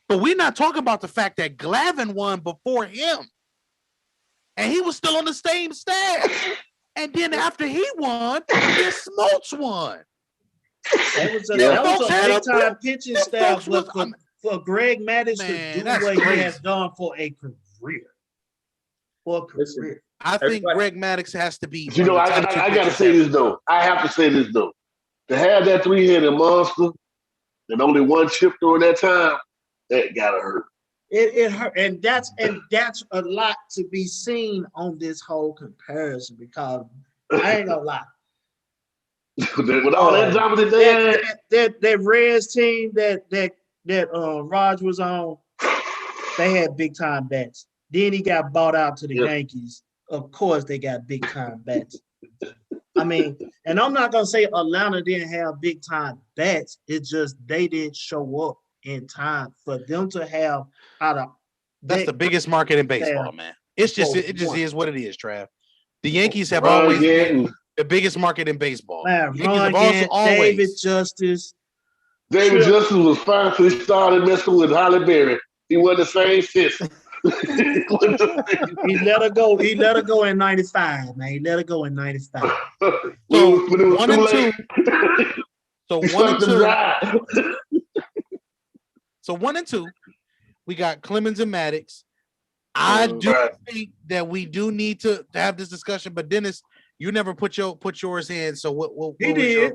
But we're not talking about the fact that Glavine won before him, and he was still on the same staff. And then after he won, then Smoltz won. That was a big time pitching staff for Greg Maddox to do what he has done for a career. I think Greg Maddox has to be. You know, I got to say this though. I have to say this though. To have that 3-headed monster and only one chip during that time, that gotta hurt. It hurt, and that's a lot to be seen on this whole comparison because I ain't gonna lie. With all that dominant that Reds team that Raj was on, they had big time bats. Then he got bought out to the Yankees. Of course, they got big time bats. I mean, and I'm not gonna say Atlanta didn't have big time bats. It's just they didn't show up in time for them to have That's the biggest market in baseball, man. It just is what it is, Trav. The Yankees have always been the biggest market in baseball. Man, David Justice. David Justice was fine until he started messing with Holly Berry. He wasn't the same fist. He let her go. He let her go in 95, man. He let her go in 95. So 1 and 2. So 1 and 2. So 1 and 2. We got Clemens and Maddox. I do think that we do need to have this discussion, but Dennis, you never put yours in. So what he did.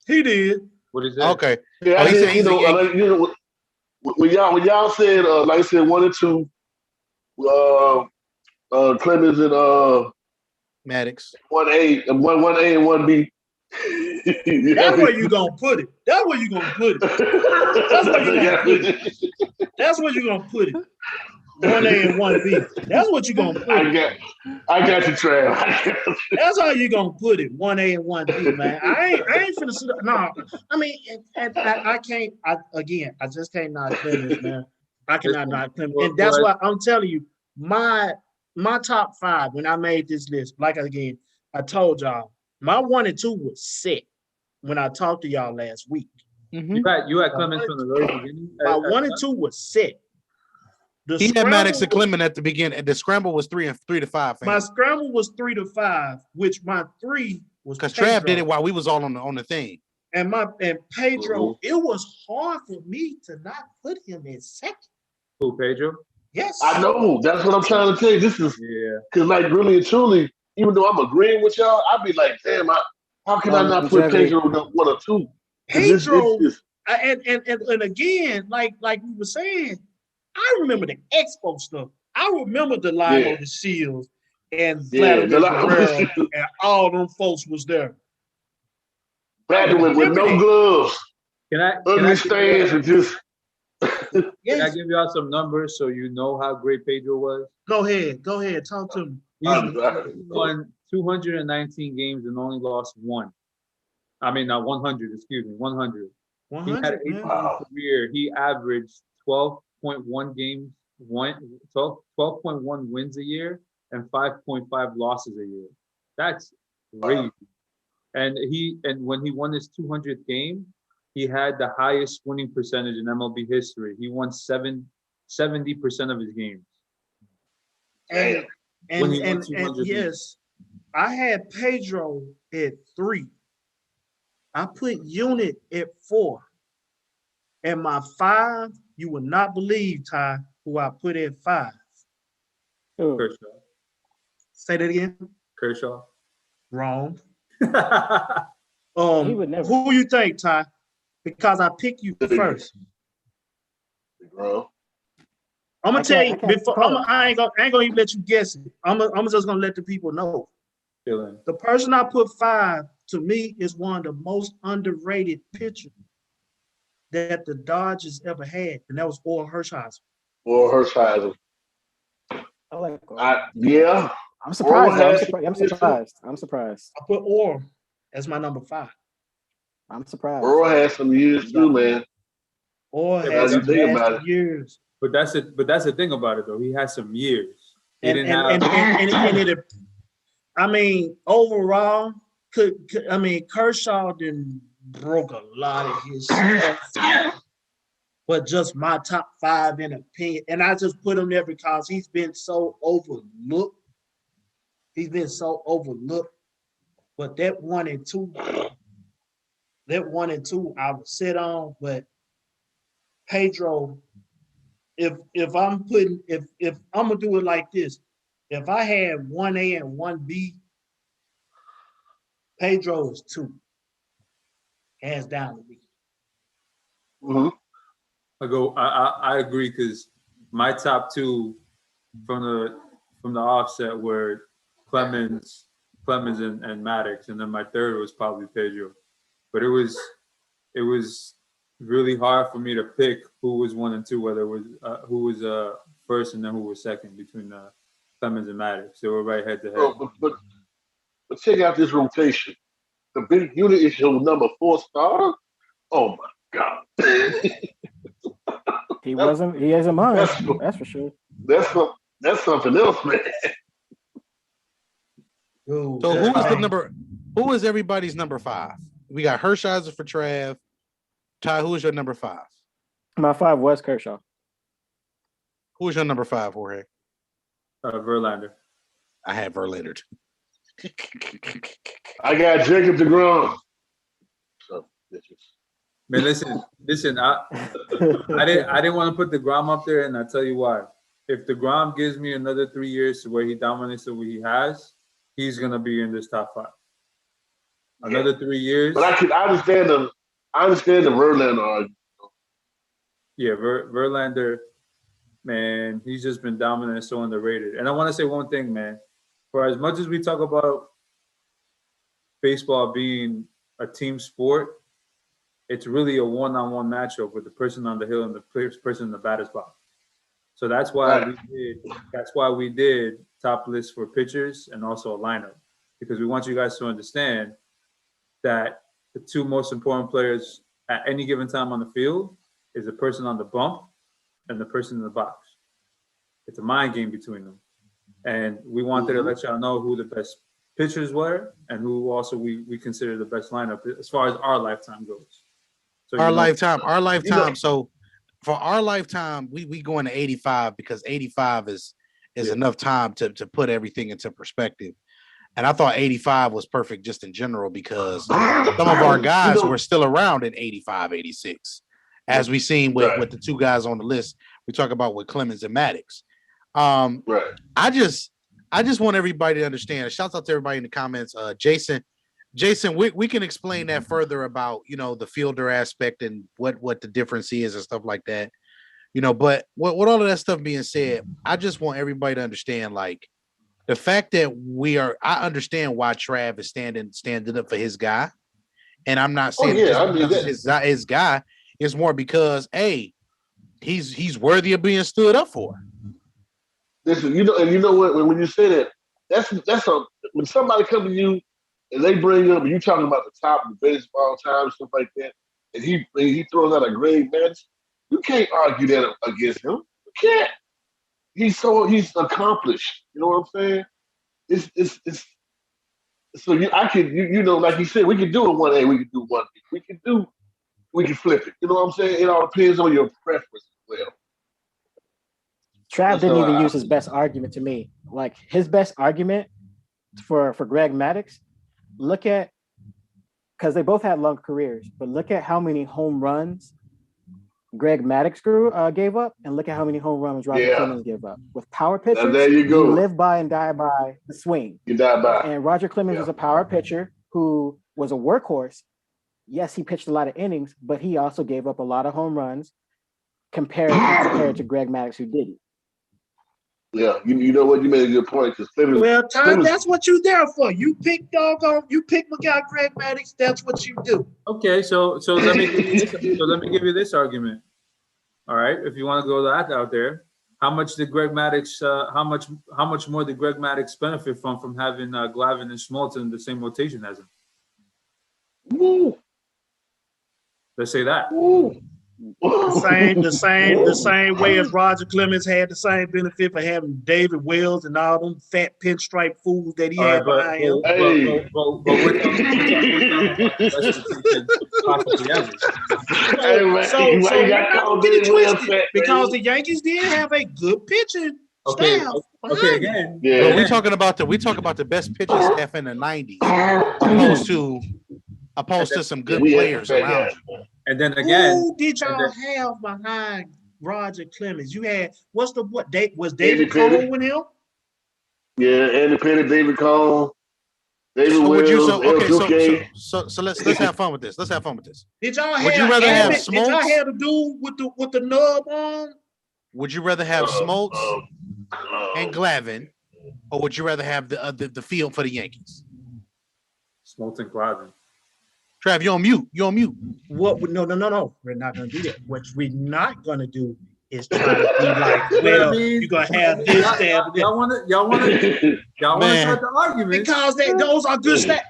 He did. What is that? Okay. Yeah, I did, when y'all said like I said 1 and 2. Clemens and Maddox. 1A and 1B. That's where you gonna put it. That's where you gonna put it. That's where you gonna put it. That's where you gonna put it. 1A and 1B. That's what you gonna put it. I got you, Trav. That's how you gonna put it. 1A and 1B, man. I ain't finna sit. No, I mean, and I can't. I just can't knock Clemens, man. I cannot knock Clemens, and that's why I'm telling you, my top 5 when I made this list. Like again, I told y'all, my 1 and 2 was set when I talked to y'all last week. You had Clemens from the very beginning. My 1 and 2 was set. He had Maddox and Clemens at the beginning, and the scramble was 3 to 5. My scramble was 3 to 5, which my 3 was because Trav did it while we was all on the thing. And Pedro, it was hard for me to not put him in second. Who, Pedro? Yes. I know. That's what I'm trying to tell you. This is because, like, really and truly, even though I'm agreeing with y'all, I'd be like, damn, how can I not put Pedro in 1 or 2? Pedro, and again, like we were saying, I remember the Expo stuff. I remember the line on the Shields and Vladimir Guerrero and all them folks was there. Vladimir with no gloves. Can I give y'all some numbers so you know how great Pedro was? Go ahead. Talk to me. He won 219 games and only lost 1. I mean, not 100, excuse me, 100. He had an 8-year career. He averaged 12.1 games, 12.1 wins a year, and 5.5 losses a year. That's crazy. And when he won his 200th game, he had the highest winning percentage in MLB history. He won 70% of his games. And yes, I had Pedro at 3. I put Unit at 4. And my 5, you would not believe, Ty, who I put at 5. Kershaw. Say that again. Kershaw. Wrong. Who you think, Ty? Because I picked you first. Bro. I'm gonna tell you before. I ain't gonna even let you guess it. I'm just gonna let the people know. The person I put 5 to me is one of the most underrated pitchers that the Dodgers ever had, and that was Orel Hershiser. I like yeah. I'm surprised. I'm surprised. I put Orel as my number 5. I'm surprised. Orel had some years too, man. Orel had some years. But that's the thing about it, though. He had some years. Overall, Kershaw didn't broke a lot of his stuff. But just my top 5 in opinion. And I just put him there because he's been so overlooked. But that 1 and 2, I would sit on. But Pedro, if I'm gonna do it like this, if I had 1A and 1B, Pedro is 2. Hands down to me. Mm-hmm. I agree because my top 2 from the offset were Clemens and Maddox, and then my 3rd was probably Pedro. But it was really hard for me to pick who was 1 and 2, whether it was who was first and then who was second between Clemens and Maddox. They were right head to head. But check out this rotation. The big unit is your number 4 starter. Oh my God! He hasn't mind. That's for sure. That's something else, man. So who is everybody's number 5? We got Hershiser for Trav. Ty, who is your number 5? My 5 was Kershaw. Who is your number 5, Jorge? Verlander. I had Verlander too. I got Jacob DeGrom. Man, listen. I didn't want to put DeGrom up there, and I'll tell you why. If DeGrom gives me another 3 years to where he dominates the way he has, he's gonna be in this top 5. Another 3 years. But I understand the Verlander argument. Yeah, Verlander, man, he's just been dominant and so underrated. And I want to say one thing, man. For as much as we talk about baseball being a team sport, it's really a one-on-one matchup with the person on the hill and the person in the batter's box. So that's why we did top lists for pitchers and also a lineup, because we want you guys to understand that the two most important players at any given time on the field is the person on the bump and the person in the box. It's a mind game between them. And we wanted to let y'all know who the best pitchers were and who also we consider the best lineup as far as our lifetime goes. So our lifetime. So for our lifetime, we go into 85 because 85 is enough time to put everything into perspective. And I thought 85 was perfect just in general because some of our guys were still around in 85, 86, as we seen with the two guys on the list. We talk about with Clemens and Maddox. I just want everybody to understand. Shouts out to everybody in the comments. Jason, we can explain that further about, the fielder aspect and what the difference is and stuff like that, but what all of that stuff being said, I just want everybody to understand, like, the fact that I understand why Trav is standing up for his guy. And I'm not saying his guy. It's more because, hey, he's worthy of being stood up for. Listen, and you know what? When you say that, that's when somebody come to you and they bring up, and you talking about the top of the baseball time, stuff like that, and he throws out a great match, you can't argue that against him. You can't. He's accomplished. You know what I'm saying? It's so like you said, we can do it 1A, we can do 1B, we can flip it. You know what I'm saying? It all depends on your preference as well. Trav didn't even use his best argument to me. Like, his best argument for Greg Maddux, because they both had long careers, but look at how many home runs Greg Maddux gave up, and look at how many home runs Roger Clemens gave up. With power pitchers, now, there you go. You live by and die by the swing. You die by. And Roger Clemens was a power pitcher who was a workhorse. Yes, he pitched a lot of innings, but he also gave up a lot of home runs compared to Greg Maddux, who didn't. Yeah, you know what? You made a good point. Well, Tom, that's what you're there for. You pick my guy Greg Maddux. That's what you do. Okay, so let me give you this argument. All right, if you want to go that out there, how much did Greg Maddux? How much more did Greg Maddux benefit from having Glavine and Schmaltz in the same rotation as him? Woo. Let's say that. Woo. The same way as Roger Clemens had the same benefit for having David Wells and all them fat pinstripe fools that he had behind him. So we're not getting twisted because the Yankees did have a good pitching staff. Okay, again. Yeah. But we talk about the best pitching staff in the 90s, opposed to some good players around you. And then again, who did y'all have behind Roger Clemens? You had was David Cole with him? Yeah, Andy Petty, David Cole, David Wells. So let's have fun with this. Did y'all Would you rather have Smoltz? Did y'all have a dude with the nub on? Would you rather have Smoltz and Glavine, or would you rather have the field for the Yankees? Smoltz and Glavine. Trav, you're on mute. What? No. We're not going to do that. What we're not going to do is try to be like, well, you're going to have this staff. Y'all want to start the argument. Because those are good staff.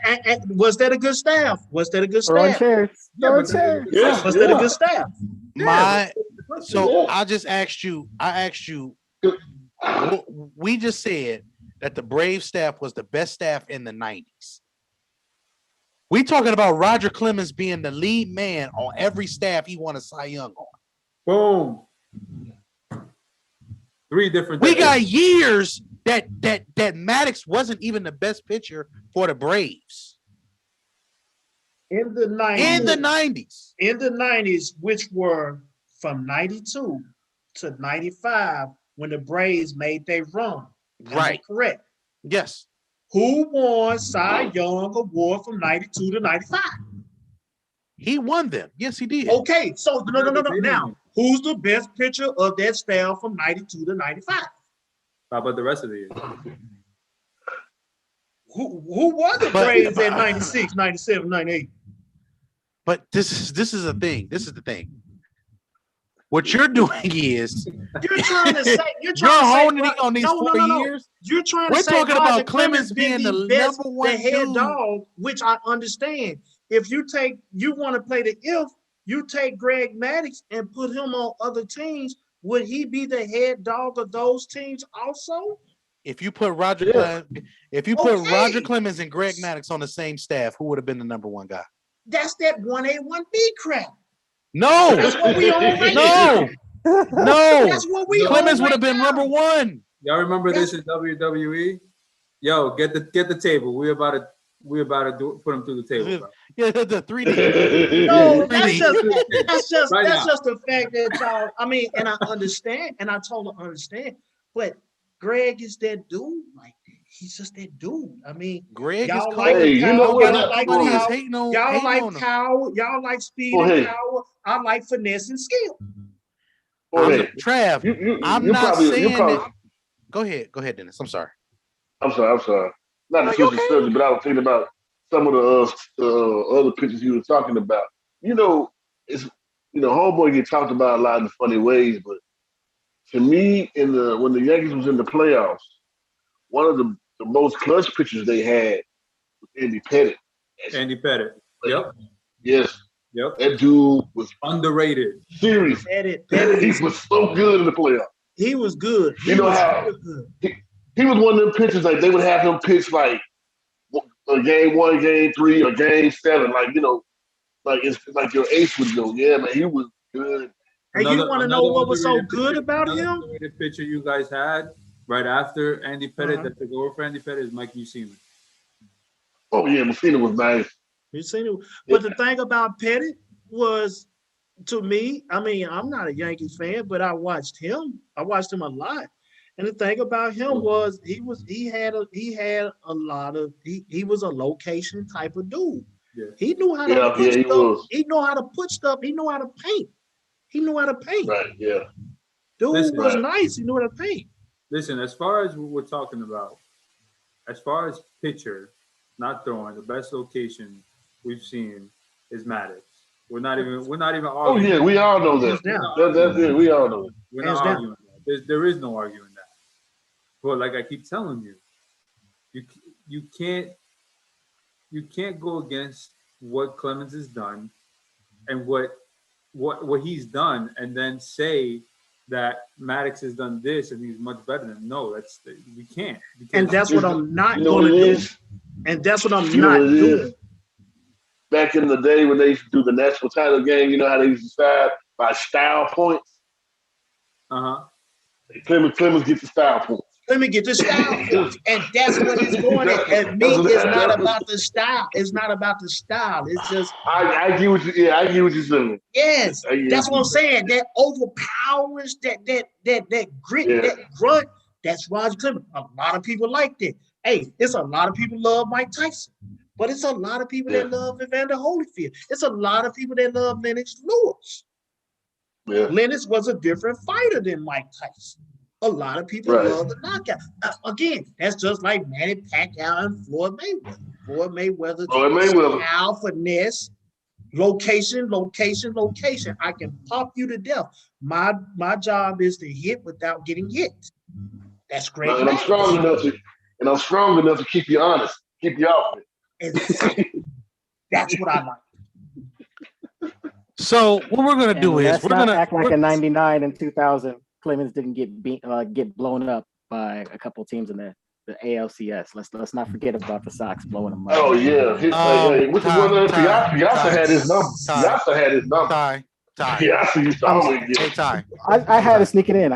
Was that a good staff? Was that a good staff? Was that a good staff? So I asked you, we just said that the Brave staff was the best staff in the 90s. We talking about Roger Clemens being the lead man on every staff he won a Cy Young on. Boom. 3 different. We got years that Maddox wasn't even the best pitcher for the Braves. In the 90s, which were from 92 to 95, when the Braves made their run. Right. Correct. Yes. Who won Cy Young Award from 92 to 95? He won them. Yes, he did. Okay, so no. Now, who's the best pitcher of that style from 92 to 95? How about the rest of the year? Who won the Braves at 96, 97, 98? But this is a thing. This is the thing. What you're doing is You're trying to say you're honing in on these 4 years. You're trying We're to say talking Roger about Clemens being been the best, number one the head dude. dog, which I understand. If you want to play the if you take Greg Maddux and put him on other teams, would he be the head dog of those teams also? If you put Roger Clemens and Greg Maddux on the same staff, who would have been the number one guy? That's that 1A, 1B crap. No, That's what we on right no, no. That's what we Clemens on would have right been now. number one. Y'all remember this in WWE? Yo, get the table. We about to put him through the table, bro. Yeah, the 3D. No, 3D. that's just Right now. the fact that y'all. I mean, and I understand, and I totally understand. But Greg is that dude. Like he's just that dude. I mean, Greg y'all is like cold. Hey, you know what? y'all like Nobody is power. hating on Y'all hating like on him. power. Y'all like speed Go and ahead. power. I like finesse and skill. Go ahead. Trav, I'm you not probably- saying you probably- that. Go ahead, Dennis. I'm sorry. I'm sorry. Not to switch the subject, but I was thinking about some of the other pictures you were talking about. Homeboy get talked about a lot in funny ways, but to me, when the Yankees was in the playoffs, one of the most clutch pitchers they had was Andy Pettit. Andy Pettit. Yep. Yes. Yep. That dude was Underrated. serious. Pettit, He was so good in the playoffs. he was good. You know how he was one of them pitchers, like they would have him pitch like a game 1, game 3, or game 7, like it's like your ace would go. Yeah, man, he was good. And you want to know what was so underrated good pitcher- about another him? underrated pitcher you guys had right after Andy Pettit that took over for Andy Pettit is Mike Mussina. Oh yeah, Messina was nice. You seen it, but the thing about Pettit was, to me, I mean, I'm not a Yankees fan, but I watched him. I watched him a lot, and the thing about him was he was a location type of dude. Yeah. He knew how to put he stuff. was. He knew how to put stuff. He knew how to paint. He knew how to paint. Right, yeah. Dude Listen, was right. nice. He knew how to paint. Listen, as far as what we're talking about, as far as pitcher, not throwing, the best location we've seen is Maddux. We're not even Oh arguing. yeah, we all know that. Hands down. That's it. We all know it. We're Hands not down. arguing that. There is no arguing that. But like I keep telling you, you can't go against what Clemens has done and what he's done and then say that Maddux has done this and he's much better than we can't. And that's what I'm not You know going what to it do. is? And that's what I'm You know not what it doing. is? Back in the day when they used to do the national title game, you know how they used to decide by style points? Uh-huh. Clemens gets the style points. Let me get the style points. And that's what it's going at. And me, it's not about the style. It's not about the style. It's just, I get what you're saying. yes, I get that's what what I'm saying. That overpowers, that grit, Yeah. that grunt, that's Roger Clemens. A lot of people like that. Hey, it's a lot of people love Mike Tyson. But it's a lot of people that love Evander Holyfield. It's a lot of people that love Lennox Lewis. Yeah. Lennox was a different fighter than Mike Tyson. A lot of people love the knockout. Again, that's just like Manny Pacquiao and Floyd Mayweather. Floyd Mayweather, style, finesse, location. I can pop you to death. My job is to hit without getting hit. That's great. And I'm strong enough to keep you honest, keep you off it. Exactly. That's what I like. So what we're gonna do is let's we're not gonna act like in '99 and 2000, Clemens didn't get blown up by a couple teams in the ALCS. Let's not forget about the Sox blowing them up. Oh yeah, which one? Piazza had his number. Piazza had his number. Ty. Piazza used to always get. Hey Ty. I had to sneak it in.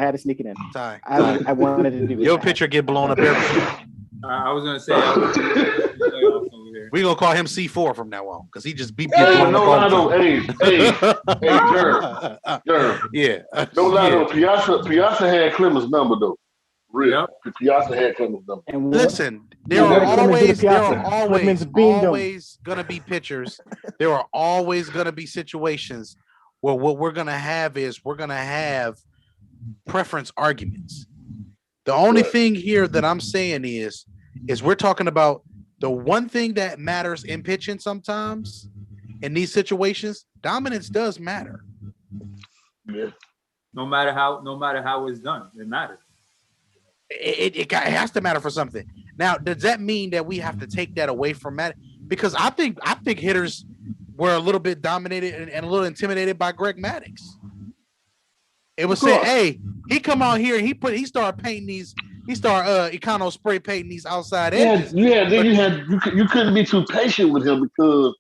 Ty. I wanted to do it. Your picture get blown up every. I was gonna say We gonna call him C4 from now on because he just beat Hey, blown no lie up all though. the time. Jerm. Yeah. No lie though. Piazza had Clemens' number though. Real. Yep. Piazza had Clemens' number. And Listen, there what are did Clemens do to always Piazza? Clemens beamed him. always gonna be pitchers. There are always gonna be situations where what we're gonna have is we're gonna have preference arguments. The only thing here that I'm saying is we're talking about the one thing that matters in pitching sometimes in these situations, dominance does matter. Yeah. No matter how it's done, it matters. It has to matter for something. Now, does that mean that we have to take that away from Matt? Because I think hitters were a little bit dominated and a little intimidated by Greg Maddux. It was saying, hey, he come out here and he started painting these. He started Econo spray painting these outside edges. You couldn't be too patient with him because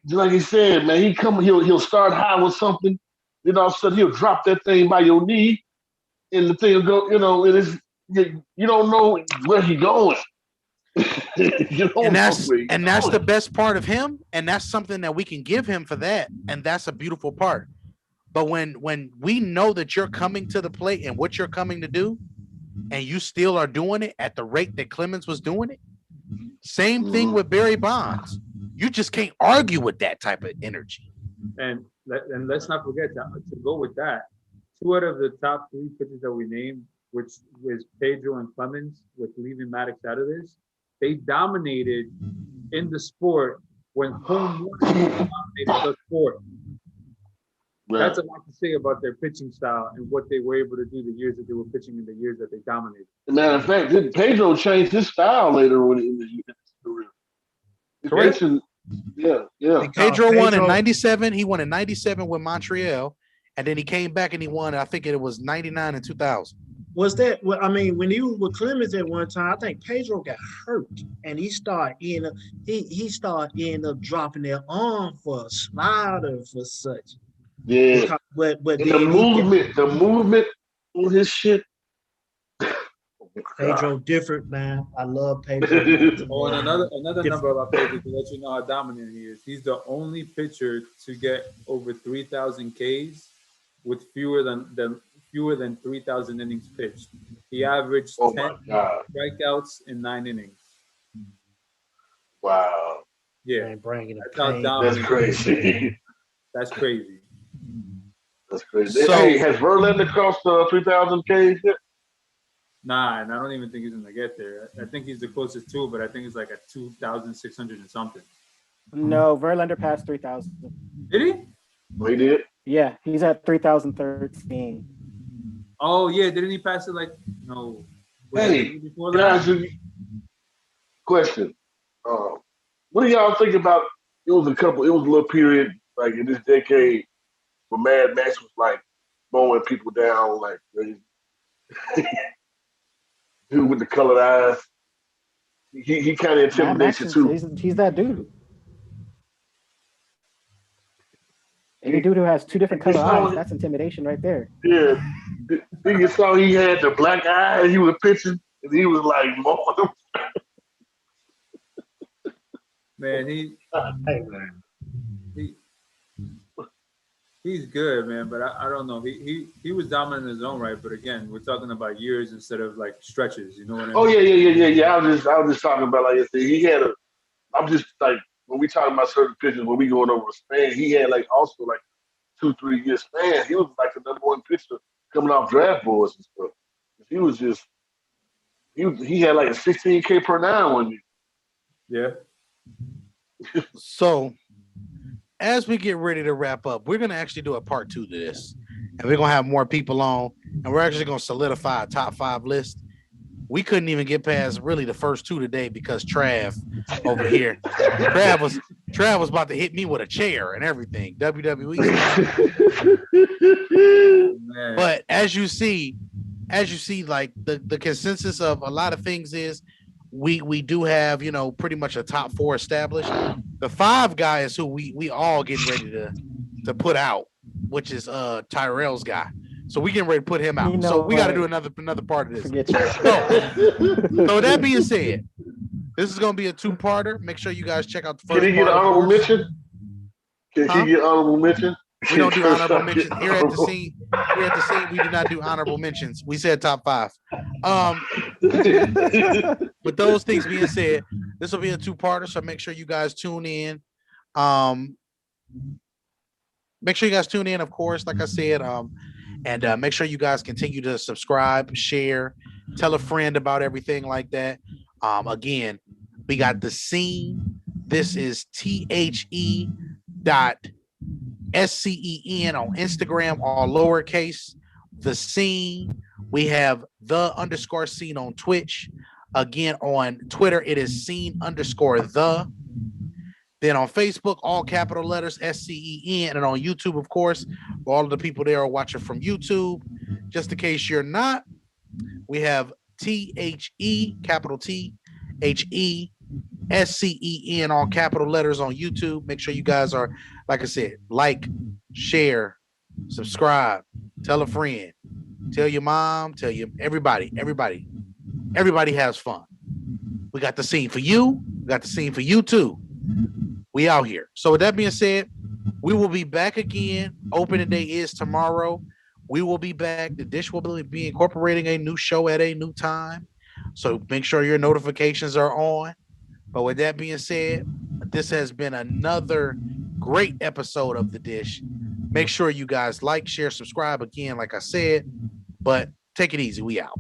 like he said, man, he'll start high with something, then all of a sudden he'll drop that thing by your knee, and the thing will go. You don't know where he's going. And that's the best part of him, and that's something that we can give him for that, and that's a beautiful part. But when we know that you're coming to the plate and what you're coming to do, and you still are doing it at the rate that Clemens was doing it, same thing with Barry Bonds. You just can't argue with that type of energy. And let's not forget to go with that. 2 out of the top 3 pitchers that we named, which was Pedro and Clemens, with leaving Maddux out of this, they dominated in the sport when home runs dominated the sport. Right. That's a lot to say about their pitching style and what they were able to do the years that they were pitching in the years that they dominated. Matter of fact, Pedro changed his style later on in his career. Correct. Yeah. Pedro won in 97. He won in 97 with Montreal, and then he came back and he won, I think it was 99 and 2000. Was that, I mean, when he was with Clemens at one time, I think Pedro got hurt and he started end up dropping their arm for a slider for such. Yeah. But the movement on his shit. Pedro different, man. I love Pedro. Oh, and another number about Pedro to let you know how dominant he is. He's the only pitcher to get over 3,000 Ks with fewer than 3,000 innings pitched. He averaged 10 strikeouts in 9 innings. Wow. Yeah. That's how dominant. That's crazy. That's crazy. That's crazy. So, hey, has Verlander crossed 3,000 Ks yet? Nah, and I don't even think he's gonna get there. I think he's the closest to it, but I think it's like at 2,600 and something. No, Verlander passed 3,000. Did he? Oh, he did? Yeah, he's at 3,013. Oh yeah, didn't he pass it like no? Hey, guys, question. What do y'all think about? It was a little period like in this decade where Mad Max was like mowing people down like crazy. Dude with the colored eyes. He kind of intimidates you too. He's that dude. Any dude who has 2 different colored eyes, that's intimidation right there. Yeah. Then you saw he had the black eye and he was pitching and he was like mowing them. Man, he's good, man, but I don't know. He was dominant in his own right, but again, we're talking about years instead of like stretches. You know what I mean? Oh yeah. I was just talking about like I said, he had I'm just like when we talking about certain pitchers when we going over a span, he had like also like 2-3 year span. He was like the number 1 pitcher coming off draft boards and stuff. He was just he had like a 16K per 9 one year. Yeah. So as we get ready to wrap up, we're going to actually do a part 2 to this, and we're going to have more people on, and we're actually going to solidify a top 5 list. We couldn't even get past really the first 2 today because Trav over here, Trav was about to hit me with a chair and everything. WWE. But as you see, like the consensus of a lot of things is we do have, pretty much a top 4 established. The 5 guy is who we all getting ready to put out, which is Tyrell's guy. So we getting ready to put him out. So we got to do another part of this. So that being said, this is going to be a 2-parter. Make sure you guys check out the first. Can he get honorable mention? Can he get honorable mention? We don't do honorable mentions here at the scene. Here at the scene, we do not do honorable mentions. We said top 5. With those things being said, this will be a 2-parter. So make sure you guys tune in. Make sure you guys tune in, of course, like I said. And make sure you guys continue to subscribe, share, tell a friend about everything like that. Again, we got the scene This is THE.SCEN on Instagram, all lowercase. The Scene. We have the_scene on Twitch. Again, on Twitter, it is scene_the. Then on Facebook, all capital letters, SCEN. And on YouTube, of course, all of the people there are watching from YouTube. Just in case you're not, we have THE, capital THESCEN, all capital letters on YouTube. Make sure you guys are, like I said, like, share, subscribe, tell a friend, tell your mom, tell you everybody has fun. We got the scene for you. We got the scene for you too. We out here. So with that being said, we will be back again. Opening day is tomorrow. We will be back. The Dish will be incorporating a new show at a new time. So make sure your notifications are on. But with that being said, this has been another great episode of The Dish. Make sure you guys like, share, subscribe again, like I said. But take it easy. We out.